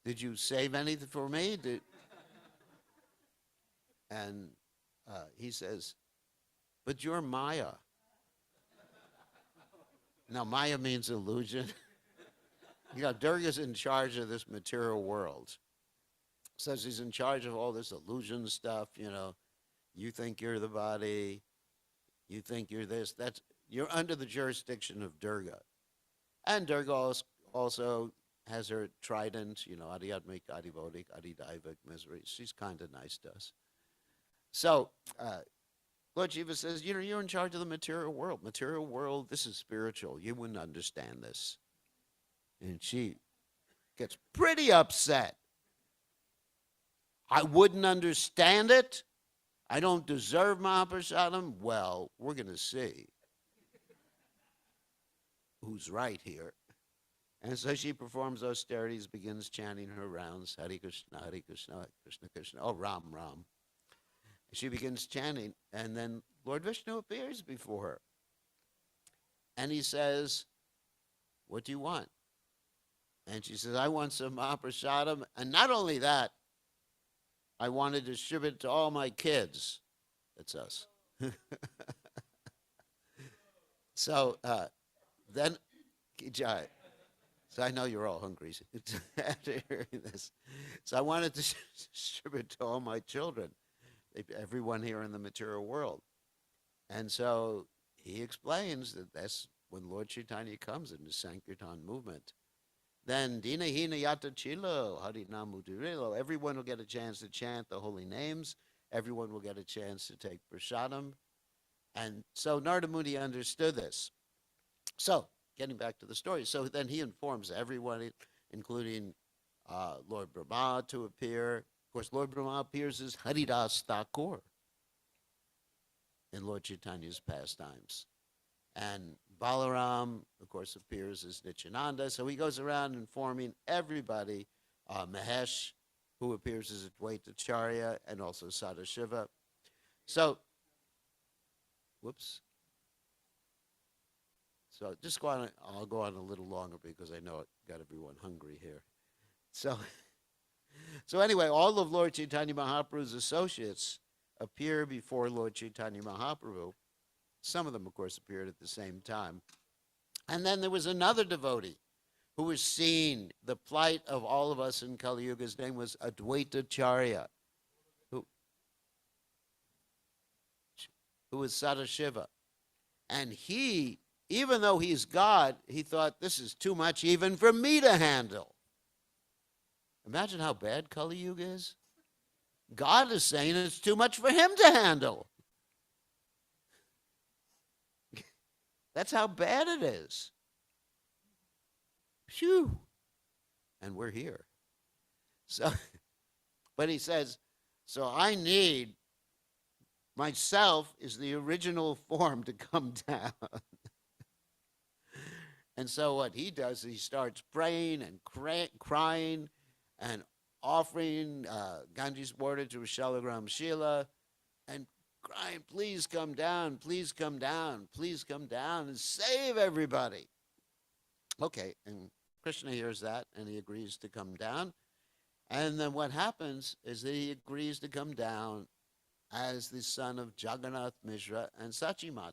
[SPEAKER 1] Did you save anything for me? And he says, but you're Maya. Now, Maya means illusion. Durga's in charge of this material world. Says he's in charge of all this illusion stuff, You think you're the body. You think you're this. You're under the jurisdiction of Durga. And Durga also has her trident, Adhyatmik, Adhivodik, Adhidaivic, misery. She's kind of nice to us. So Lord Shiva says, you're in charge of the material world. Material world, this is spiritual. You wouldn't understand this. And she gets pretty upset. I wouldn't understand it. I don't deserve Mahaprasadam. Well, we're going to see who's right here. And so she performs austerities, begins chanting her rounds, Hare Krishna, Krishna Krishna, oh, Ram, Ram. She begins chanting, and then Lord Vishnu appears before her. And he says, what do you want? And she says, I want some Mahaprasadam. And not only that, I want to distribute it to all my kids. That's us. So then, so I know you're all hungry after hearing this. So I wanted to distribute to all my children, everyone here in the material world. And so he explains that that's when Lord Chaitanya comes in the Sankirtan movement. Then Dina Hina Yata Chilo, Harinamu Durilo, everyone will get a chance to chant the holy names. Everyone will get a chance to take prasadam. And so Narada Muni understood this. So, getting back to the story, so then he informs everyone, including Lord Brahma, to appear. Of course, Lord Brahma appears as Haridas Thakur in Lord Chaitanya's pastimes. And Balaram, of course, appears as Nityananda. So he goes around informing everybody, Mahesh, who appears as Advaitacharya, and also Sadashiva. So, whoops. So just go on. I'll go on a little longer because I know it got everyone hungry here. So anyway, all of Lord Chaitanya Mahaprabhu's associates appear before Lord Chaitanya Mahaprabhu. Some of them, of course, appeared at the same time. And then there was another devotee who was seeing the plight of all of us in Kali Yuga. His name was Advaitacharya, who was Sadashiva. And he, even though he's God, he thought, this is too much even for me to handle. Imagine how bad Kali Yuga is. God is saying it's too much for him to handle. That's how bad it is. Phew. And we're here. So, but he says, so I need, myself is the original form to come down. And so what he does is he starts praying and crying and offering Ganges water to Shalagram Shila and crying, please come down, please come down, please come down and save everybody. Okay, and Krishna hears that and he agrees to come down. And then what happens is that he agrees to come down as the son of Jagannath Mishra and Sachimata.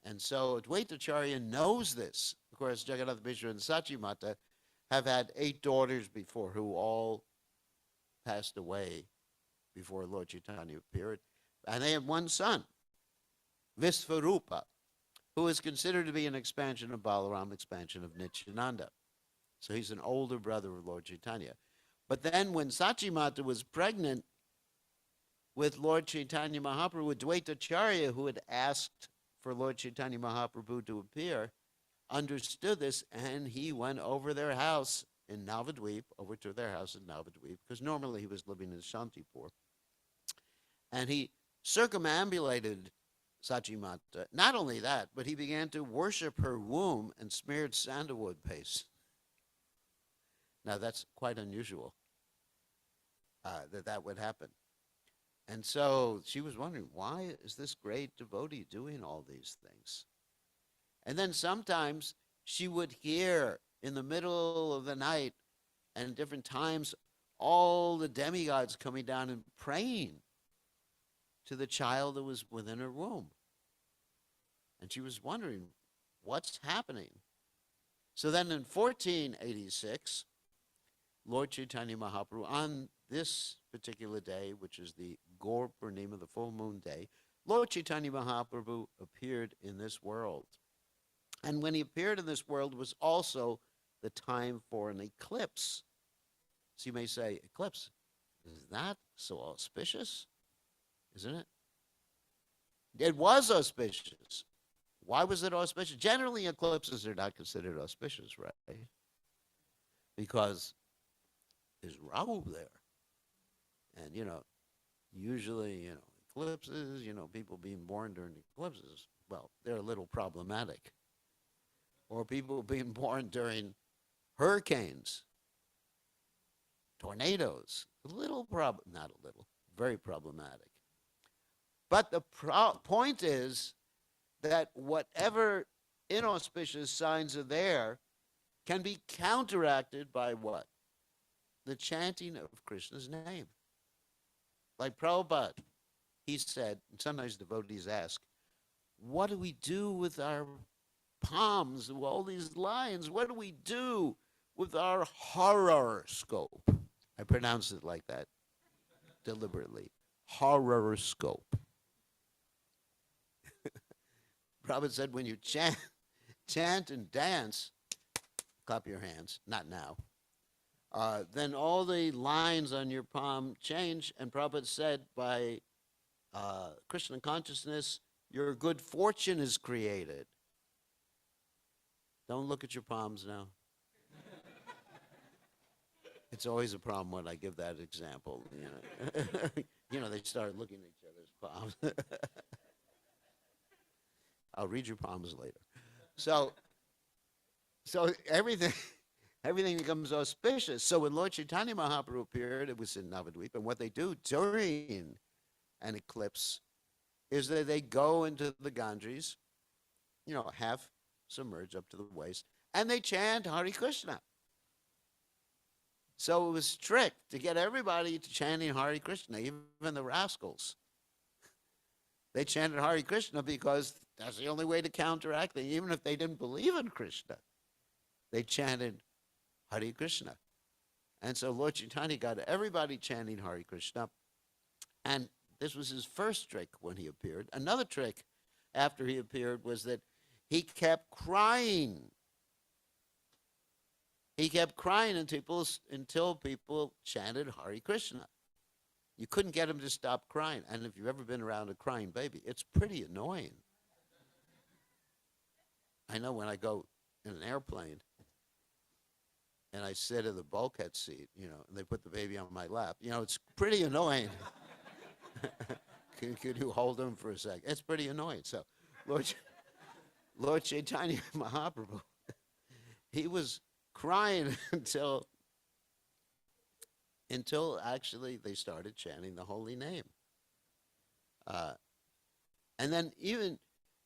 [SPEAKER 1] And so Advaitacharya knows this. Of course, Jagannath Mishra and Sachimata have had 8 daughters before who all passed away before Lord Chaitanya appeared. And they have one son, Visvarupa, who is considered to be an expansion of Balaram, expansion of Nityananda. So he's an older brother of Lord Chaitanya. But then when Sachimata was pregnant with Lord Chaitanya Mahaprabhu, Advaitacharya, who had asked for Lord Chaitanya Mahaprabhu to appear, understood this, and he went over their house in Navadvip, over to their house in Navadvip, because normally he was living in Shantipur. And he circumambulated Sachimata. Not only that, but he began to worship her womb and smeared sandalwood paste Now, that's quite unusual that that would happen. And so she was wondering, why is this great devotee doing all these things? And then sometimes she would hear in the middle of the night and different times all the demigods coming down and praying to the child that was within her womb. And she was wondering, what's happening? So then in 1486, Lord Chaitanya Mahaprabhu, on this particular day, which is the Gaur Purnima, the full moon day, Lord Chaitanya Mahaprabhu appeared in this world. And when he appeared in this world was also the time for an eclipse. So you may say, eclipse, is that so auspicious? Isn't it? It was auspicious. Why was it auspicious? Generally, eclipses are not considered auspicious, right? Because there's Rahu there. And, usually, eclipses, people being born during eclipses, well, they're a little problematic. Or people being born during hurricanes, tornadoes, not a little, very problematic. But the point is that whatever inauspicious signs are there can be counteracted by what? The chanting of Krishna's name. Like Prabhupada, he said, and sometimes devotees ask, what do we do with our palms, all these lines? What do we do with our horoscope? I pronounce it like that deliberately. Horoscope. Prabhupada said, when you chant and dance, clap your hands, not now, then all the lines on your palm change. And Prabhupada said, by Krishna consciousness, your good fortune is created. Don't look at your palms now. It's always a problem when I give that example. They start looking at each other's palms. I'll read your palms later. So everything becomes auspicious. So when Lord Chaitanya Mahaprabhu appeared, it was in Navadvip, and what they do during an eclipse is that they go into the Ganges, half submerged up to the waist, and they chant Hare Krishna. So it was strict to get everybody to chanting Hare Krishna, even the rascals. They chanted Hare Krishna because that's the only way to counteract it, even if they didn't believe in Krishna. They chanted Hare Krishna. And so Lord Chaitanya got everybody chanting Hare Krishna. And this was his first trick when he appeared. Another trick after he appeared was that he kept crying. He kept crying until people chanted Hare Krishna. You couldn't get him to stop crying. And if you've ever been around a crying baby, it's pretty annoying. I know when I go in an airplane and I sit in the bulkhead seat, and they put the baby on my lap, it's pretty annoying. Could you hold him for a second? It's pretty annoying. So Lord Chaitanya Mahaprabhu, he was crying until actually they started chanting the holy name. And then even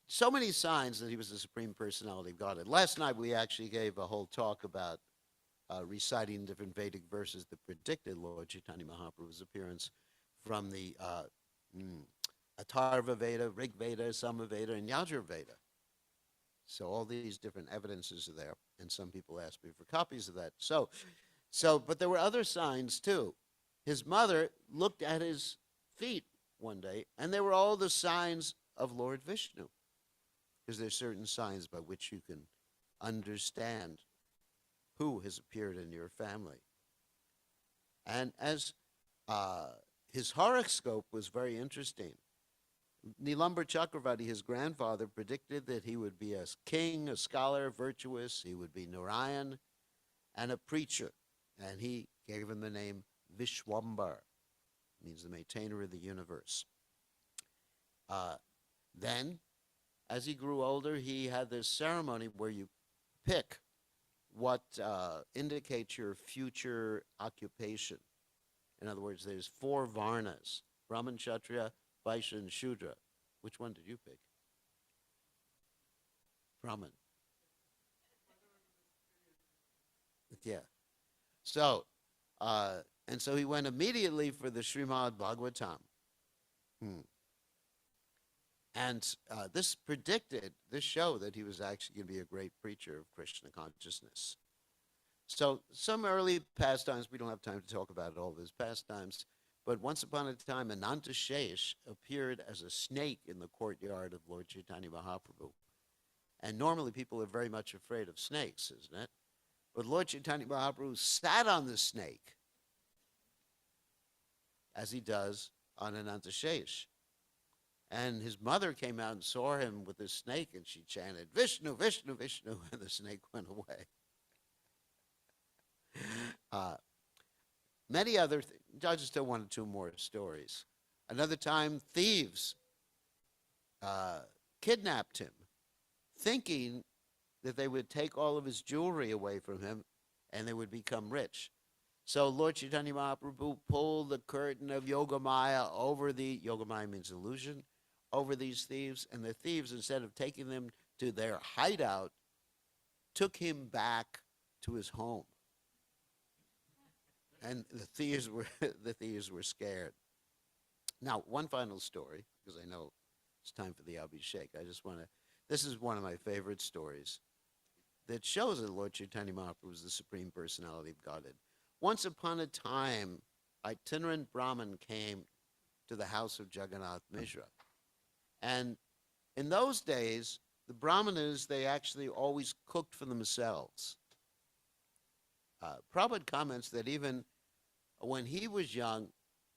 [SPEAKER 1] so many signs that he was the Supreme Personality of Godhead. Last night we actually gave a whole talk about reciting different Vedic verses that predicted Lord Chaitanya Mahaprabhu's appearance from the Atharva Veda, Rig Veda, Samaveda, and Yajur Veda. So all these different evidences are there, and some people ask me for copies of that. But there were other signs too. His mother looked at his feet one day, and they were all the signs of Lord Vishnu, because there's certain signs by which you can understand who has appeared in your family. And as his horoscope was very interesting. Nilambar Chakravarti, his grandfather, predicted that he would be a king, a scholar, virtuous. He would be Narayan and a preacher. And he gave him the name Vishwambar, means the maintainer of the universe. Then, as he grew older, he had this ceremony where you pick what indicates your future occupation. In other words, there's 4 varnas: Brahman, Kshatriya, Vaishya, and Shudra. Which one did you pick? Brahman. Yeah. So, and so he went immediately for the Srimad Bhagavatam. Hmm. And this showed that he was actually going to be a great preacher of Krishna consciousness. So some early pastimes, we don't have time to talk about all of his pastimes, but once upon a time, Ananta Shesh appeared as a snake in the courtyard of Lord Chaitanya Mahaprabhu. And normally people are very much afraid of snakes, isn't it? But Lord Chaitanya Mahaprabhu sat on the snake, as he does on Ananta Shesh. And his mother came out and saw him with this snake, and she chanted, "Vishnu, Vishnu, Vishnu," and the snake went away. Many other things. I just tell 1 or 2 more stories. Another time, thieves kidnapped him, thinking that they would take all of his jewelry away from him and they would become rich. So Lord Chaitanya Mahaprabhu pulled the curtain of Yogamaya over Yogamaya means illusion, over these thieves, and the thieves, instead of taking them to their hideout, took him back to his home. And the thieves were scared. Now, one final story, because I know it's time for the Abhishek. This is one of my favorite stories that shows that Lord Chaitanya Mahaprabhu is the Supreme Personality of Godhead. Once upon a time, itinerant Brahmin came to the house of Jagannath Mishra. And in those days, the Brahmanas, they actually always cooked for themselves. Prabhupada comments that even when he was young,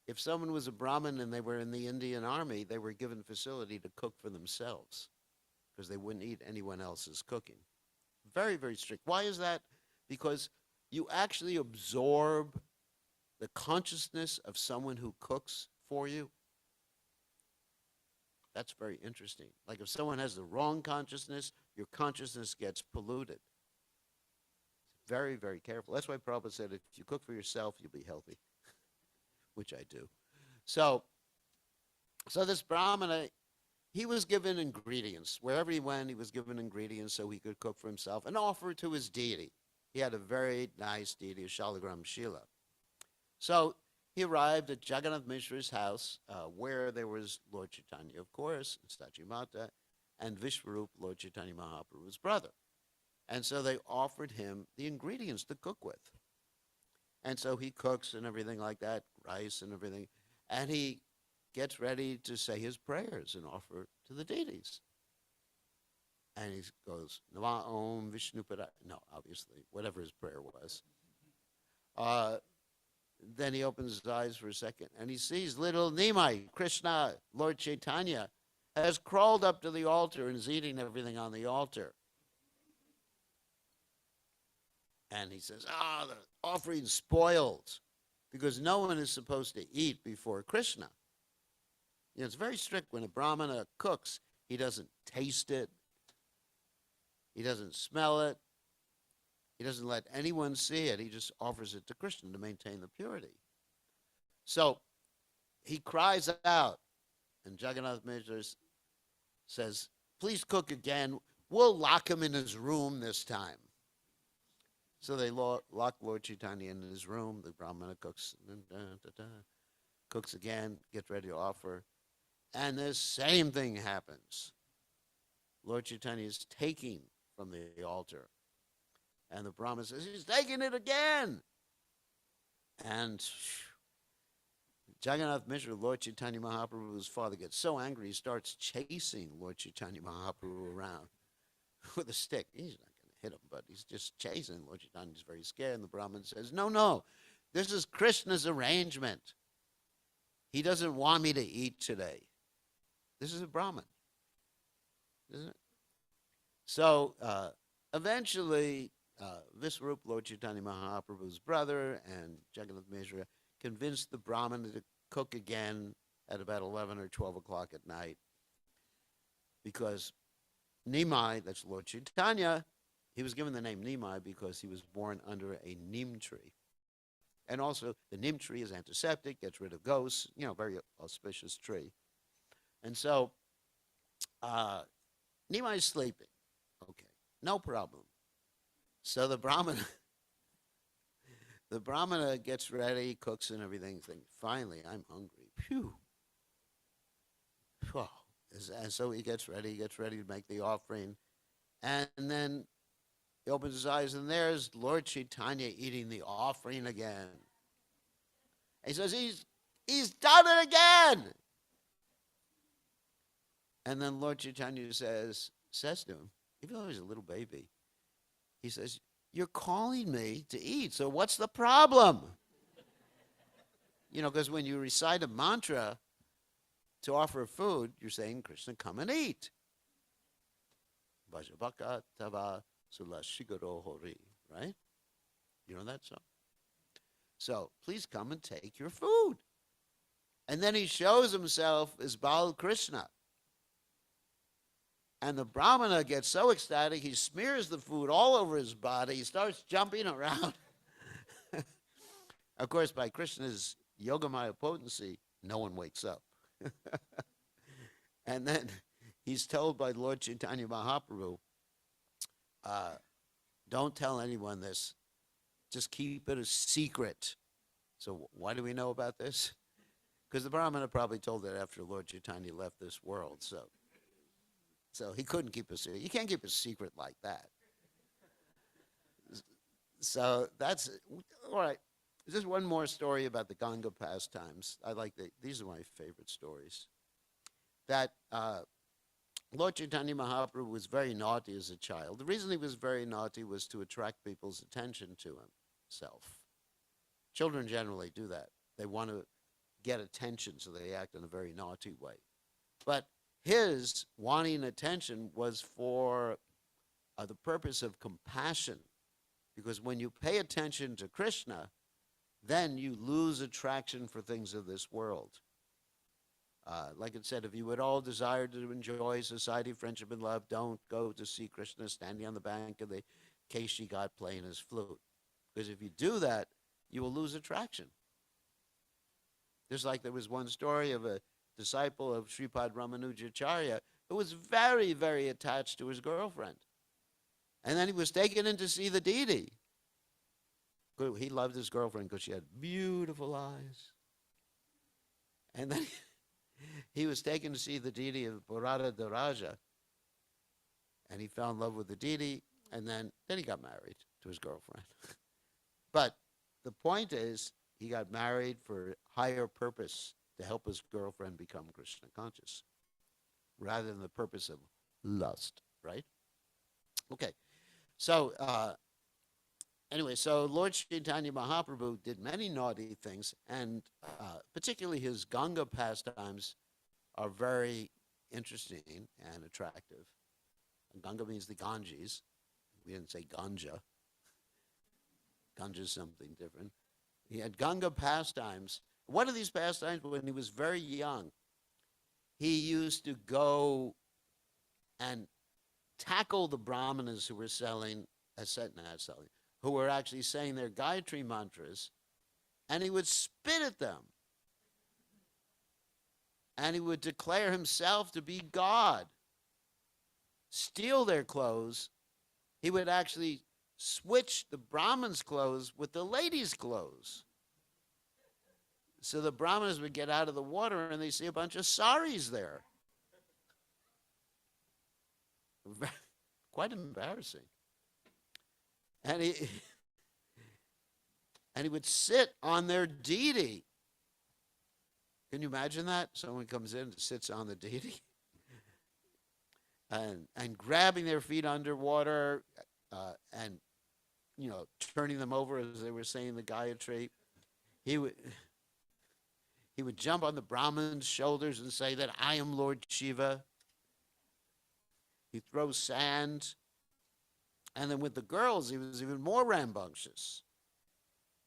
[SPEAKER 1] if someone was a Brahmin and they were in the Indian army, they were given facility to cook for themselves because they wouldn't eat anyone else's cooking. Very, very strict. Why is that? Because you actually absorb the consciousness of someone who cooks for you. That's very interesting. Like if someone has the wrong consciousness, your consciousness gets polluted. Very, very careful. That's why Prabhupada said, if you cook for yourself, you'll be healthy, which I do. So this Brahmana, he was given ingredients. Wherever he went, he was given ingredients so he could cook for himself and offer to his deity. He had a very nice deity, Shalagram Shila. So he arrived at Jagannath Mishra's house, where there was Lord Chaitanya, of course, and Sachi Mata, and Vishwarup, Lord Chaitanya Mahaprabhu's brother. And so they offered him the ingredients to cook with. And so he cooks and everything like that, rice and everything. And he gets ready to say his prayers and offer to the deities. And he goes, Nama Om Vishnu Pada. No, obviously, whatever his prayer was. Then he opens his eyes for a second and he sees little Nimai, Krishna, Lord Chaitanya, has crawled up to the altar and is eating everything on the altar. And he says, the offering's spoiled because no one is supposed to eat before Krishna. You know, it's very strict. When a Brahmana cooks, he doesn't taste it. He doesn't smell it. He doesn't let anyone see it. He just offers it to Krishna to maintain the purity. So he cries out, and Jagannath Mishra says, please cook again. We'll lock him in his room this time. So they lock Lord Chaitanya in his room. The Brahmana cooks, cooks again, gets ready to offer. And the same thing happens. Lord Chaitanya is taking from the altar. And the Brahmana says, he's taking it again. And Jagannath Mishra, Lord Chaitanya Mahaprabhu's father, gets so angry, he starts chasing Lord Chaitanya Mahaprabhu around with a stick. He's not going to hit him, but he's just chasing. Lord Chaitanya's very scared, and the Brahmin says, no, this is Krishna's arrangement. He doesn't want me to eat today. This is a Brahmin, isn't it? So eventually, Vishwarup, Lord Chaitanya Mahaprabhu's brother, and Jagannath Mishra convinced the Brahmin to cook again at about 11 or 12 o'clock at night, because Nimai, that's Lord Chaitanya, He was given the name Nimai because he was born under a neem tree. And also, the neem tree is antiseptic, gets rid of ghosts, very auspicious tree. And so, Nimai's sleeping. Okay, no problem. So the Brahmana gets ready, cooks and everything. Thinks, finally, I'm hungry. Phew. Whew. And so he gets ready to make the offering. And then he opens his eyes, and there's Lord Chaitanya eating the offering again. He says, he's done it again. And then Lord Chaitanya says to him, even though he's a little baby, he says, you're calling me to eat, so what's the problem? Because when you recite a mantra to offer food, you're saying, Krishna, come and eat. Vajabaka tava sulashigaro hori, right? You know that song? So please come and take your food. And then he shows himself as Bal Krishna. And the Brahmana gets so ecstatic, he smears the food all over his body. He starts jumping around. Of course, by Krishna's Yogamaya potency, no one wakes up. And then he's told by Lord Chaitanya Mahaprabhu, don't tell anyone this. Just keep it a secret. So why do we know about this? Because the Brahmana probably told it after Lord Chaitanya left this world. So he couldn't keep a secret. You can't keep a secret like that. So that's all right. Just one more story about the Ganga pastimes. These are my favorite stories. That Lord Chaitanya Mahaprabhu was very naughty as a child. The reason he was very naughty was to attract people's attention to himself. Children generally do that. They want to get attention, so they act in a very naughty way. But his wanting attention was for the purpose of compassion, because when you pay attention to Krishna, then you lose attraction for things of this world. Like it said, if you would all desire to enjoy society, friendship, and love, don't go to see Krishna standing on the bank of the Keshi God playing his flute. Because if you do that, you will lose attraction. Just like there was one story of a disciple of Sripad Ramanujacharya who was very, very attached to his girlfriend. And then he was taken in to see the deity. He loved his girlfriend because she had beautiful eyes. And then he was taken to see the deity of Bharata Daraja. And he fell in love with the deity, and then he got married to his girlfriend. But the point is, he got married for higher purpose, to help his girlfriend become Krishna conscious, rather than the purpose of lust, right? Okay, so anyway, so Lord Chaitanya Mahaprabhu did many naughty things, and particularly his Ganga pastimes are very interesting and attractive. And Ganga means the Ganges. We didn't say ganja. Ganja is something different. He had Ganga pastimes. One of these pastimes, when he was very young, he used to go and tackle the Brahmanas who were who were actually saying their Gayatri mantras, and he would spit at them. And he would declare himself to be God, steal their clothes. He would actually switch the Brahmins' clothes with the ladies' clothes. So the Brahmanas would get out of the water and they see a bunch of saris there. Quite embarrassing. And he would sit on their deity. Can you imagine that? Someone comes in and sits on the deity. And grabbing their feet underwater and, turning them over as they were saying the Gayatri. He would jump on the Brahmin's shoulders and say that I am Lord Shiva. He throws sand. And then with the girls, he was even more rambunctious.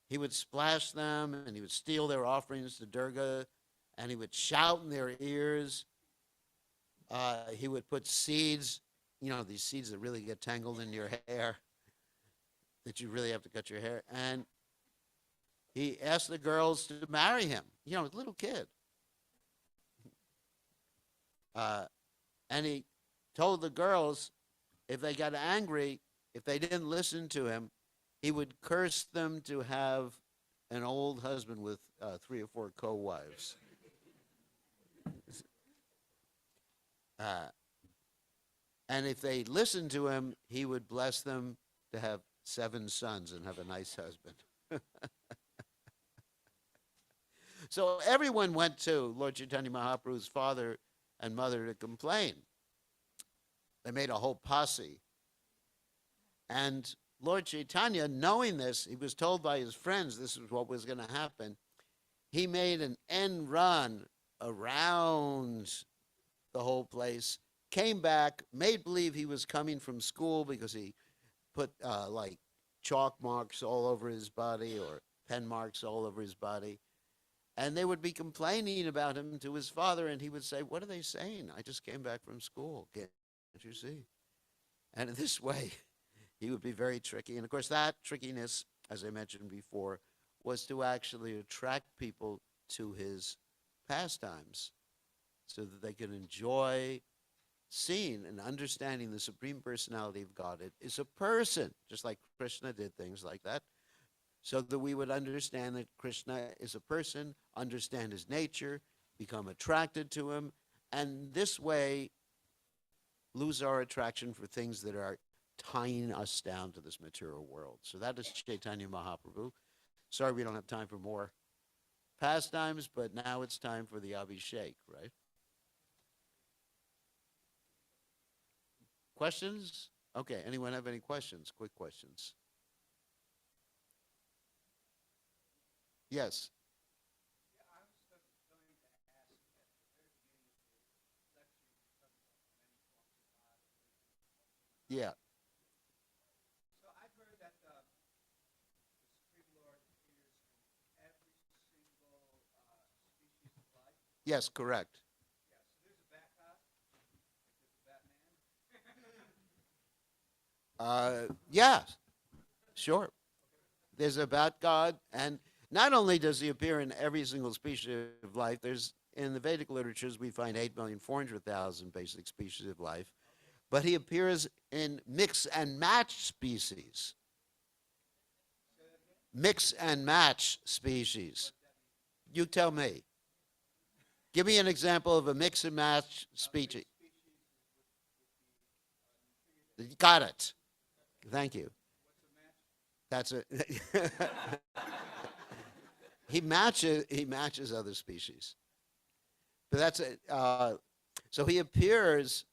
[SPEAKER 1] He would splash them, and he would steal their offerings to Durga, and he would shout in their ears. He would put seeds these seeds that really get tangled in your hair, that you really have to cut your hair. And he asked the girls to marry him, a little kid. And he told the girls if they got angry, if they didn't listen to him, he would curse them to have an old husband with 3 or 4 co-wives. And if they listened to him, he would bless them to have 7 sons and have a nice husband. So everyone went to Lord Chaitanya Mahaprabhu's father and mother to complain. They made a whole posse. And Lord Chaitanya, knowing this, he was told by his friends this was what was going to happen. He made an end run around the whole place, came back, made believe he was coming from school because he put like chalk marks all over his body or pen marks all over his body. And they would be complaining about him to his father, and he would say, "What are they saying? I just came back from school. Can't you see?" And in this way, he would be very tricky. And of course, that trickiness, as I mentioned before, was to actually attract people to his pastimes so that they could enjoy seeing and understanding the Supreme Personality of God. It is a person, just like Krishna did things like that, so that we would understand that Krishna is a person, understand his nature, become attracted to him, and this way lose our attraction for things that are tying us down to this material world. So that is Chaitanya Mahaprabhu. Sorry we don't have time for more pastimes, but now it's time for the Abhishek, right? Questions? Okay, anyone have any questions? Quick questions. Yes. Yeah. Yes, correct. Yeah, sure. There's a bat god, and not only does he appear in every single species of life, there's in the Vedic literatures we find 8,400,000 basic species of life, but he appears in mix and match species. Mix and match species. You tell me. Give me an example of a mix and match species. Got it. Thank you. That's it. He matches other species. But that's it. So he appears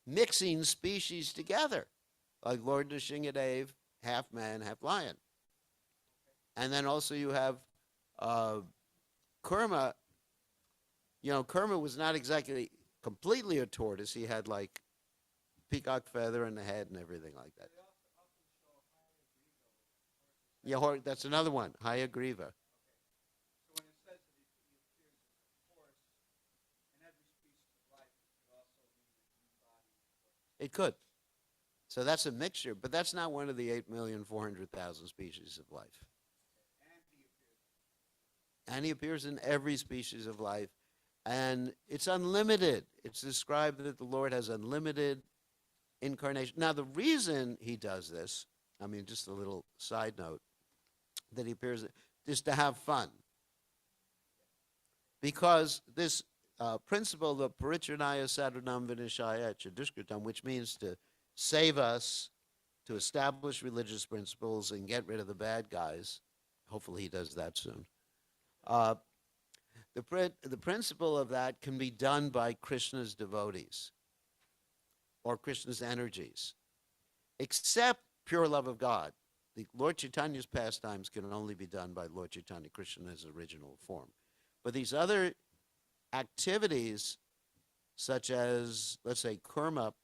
[SPEAKER 1] mixing species together, like Lord Nrsingadev, half man, half lion. And then also you have Kurma. Kurma was not exactly completely a tortoise. He had like peacock feather in the head and everything like that. Yeah, that's another one, Hayagriva. It could. So that's a mixture, but that's not one of the 8,400,000 species of life. And he appears in every species of life. And it's unlimited. It's described that the Lord has unlimited incarnation. Now, the reason he does this, I mean, just a little side note, that he appears is to have fun. Because this principle of Paritranaya Sadhunam Vinashaya Chadushkritam, which means to save us, to establish religious principles and get rid of the bad guys, hopefully he does that soon. The principle of that can be done by Krishna's devotees or Krishna's energies, except pure love of God. The Lord Chaitanya's pastimes can only be done by Lord Chaitanya, Krishna in his original form. But these other activities, such as, let's say, Kurma,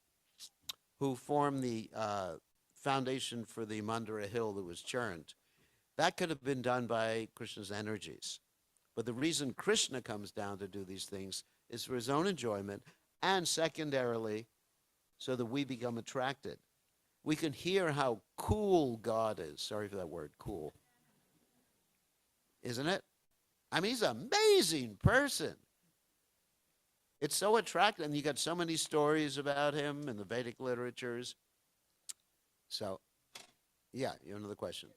[SPEAKER 1] who formed the foundation for the Mandara hill that was churned, that could have been done by Krishna's energies. But the reason Krishna comes down to do these things is for his own enjoyment, and secondarily, so that we become attracted. We can hear how cool God is. Sorry for that word, cool. Isn't it? I mean, he's an amazing person. It's so attractive, and you got so many stories about him in the Vedic literatures. So, yeah, you have another question.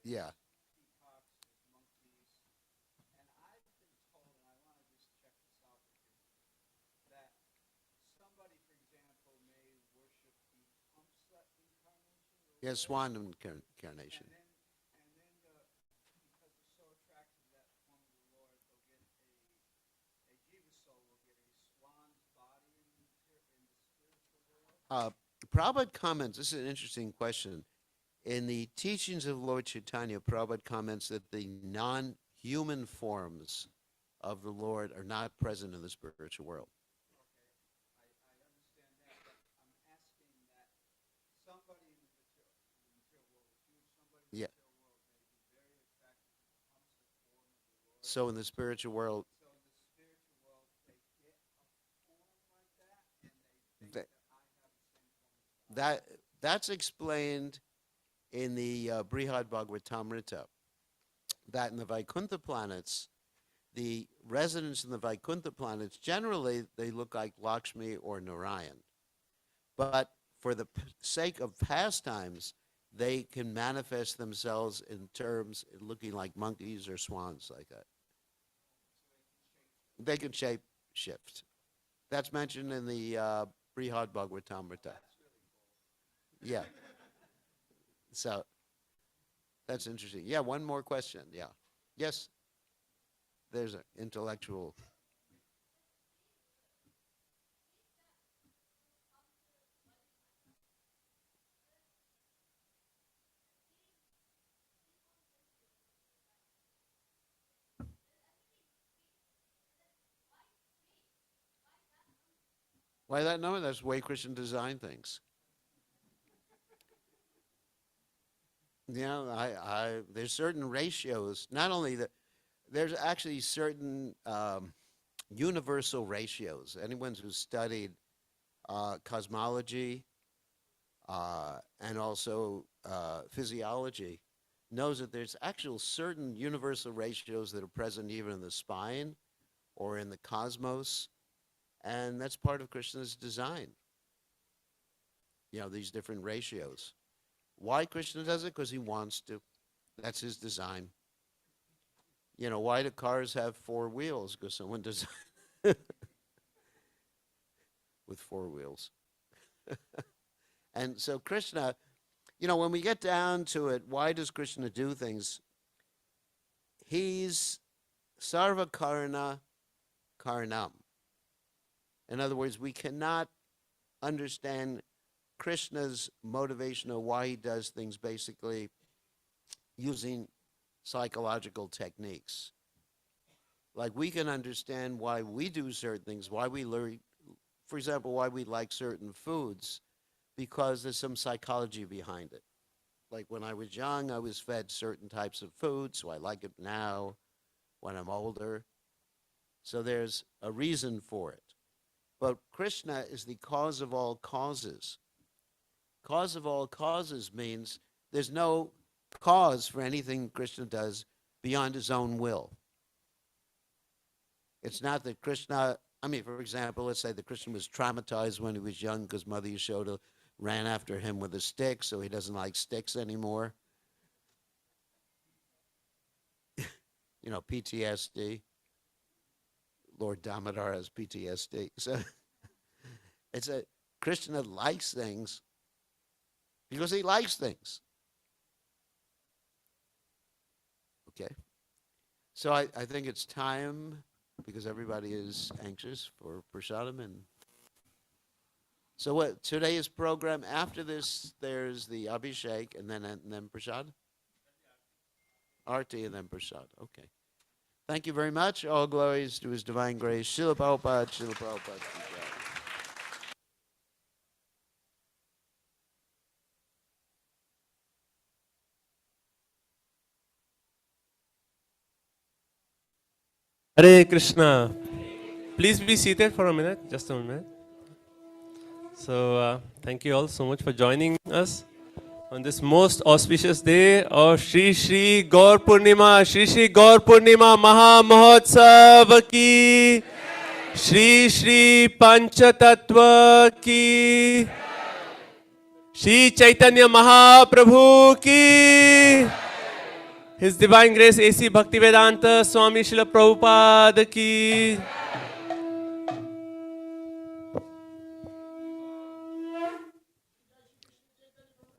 [SPEAKER 1] Yeah. Yeah, swan incarnation. Uh, Prabhupada comments, this is an interesting question. In the teachings of Lord Chaitanya, Prabhupada comments that the non-human forms of the Lord are not present in the spiritual world. Yeah. So in the spiritual world, that, that that's explained in the Brihad Bhagavatamrita, that in the Vaikuntha planets, the residents in the Vaikuntha planets, generally they look like Lakshmi or Narayan. But for the sake of pastimes, they can manifest themselves in terms looking like monkeys or swans like that. They can shape shift. That's mentioned in the Brihad Bhagavatamrita. Yeah. So that's interesting. Yeah, one more question. Yeah. Yes, there's an intellectual. Why that number? That's the way Christian design things. There's certain ratios. Not only that, there's actually certain universal ratios. Anyone who's studied cosmology and also physiology knows that there's actual certain universal ratios that are present even in the spine or in the cosmos, and that's part of Krishna's design. These different ratios. Why Krishna does it? Because he wants to. That's his design. Why do cars have four wheels? Because someone designed with four wheels. And so Krishna, when we get down to it, why does Krishna do things? He's sarva karana karanam. In other words, we cannot understand Krishna's motivation of why he does things basically using psychological techniques. Like we can understand why we do certain things, why we learn, for example, why we like certain foods, because there's some psychology behind it. Like when I was young, I was fed certain types of food, so I like it now when I'm older. So there's a reason for it. But Krishna is the cause of all causes. Cause of all causes means there's no cause for anything Krishna does beyond his own will. It's not that Krishna, for example, let's say that Krishna was traumatized when he was young because Mother Yashoda ran after him with a stick, so he doesn't like sticks anymore. PTSD. Lord Damodar has PTSD. So it's Krishna likes things because he likes things. Okay. So I think it's time, because everybody is anxious for prasadam. And so what today's program, after this, there's the Abhishek and then prasad? Arti and then prasad. Okay. Thank you very much. All glories to his divine grace. Srila Prabhupada, Srila Prabhupada.
[SPEAKER 2] Hare Krishna. Please be seated for a minute, just a minute. So, thank you all so much for joining us on this most auspicious day of Shri Shri Gaur Purnima, Shri Shri Gaur Purnima Maha Mahotsav ki, Shri Shri Pancha Tattva ki, Shri Chaitanya Mahaprabhu ki, His Divine Grace A.C. Bhaktivedanta Swami Srila Prabhupada ki,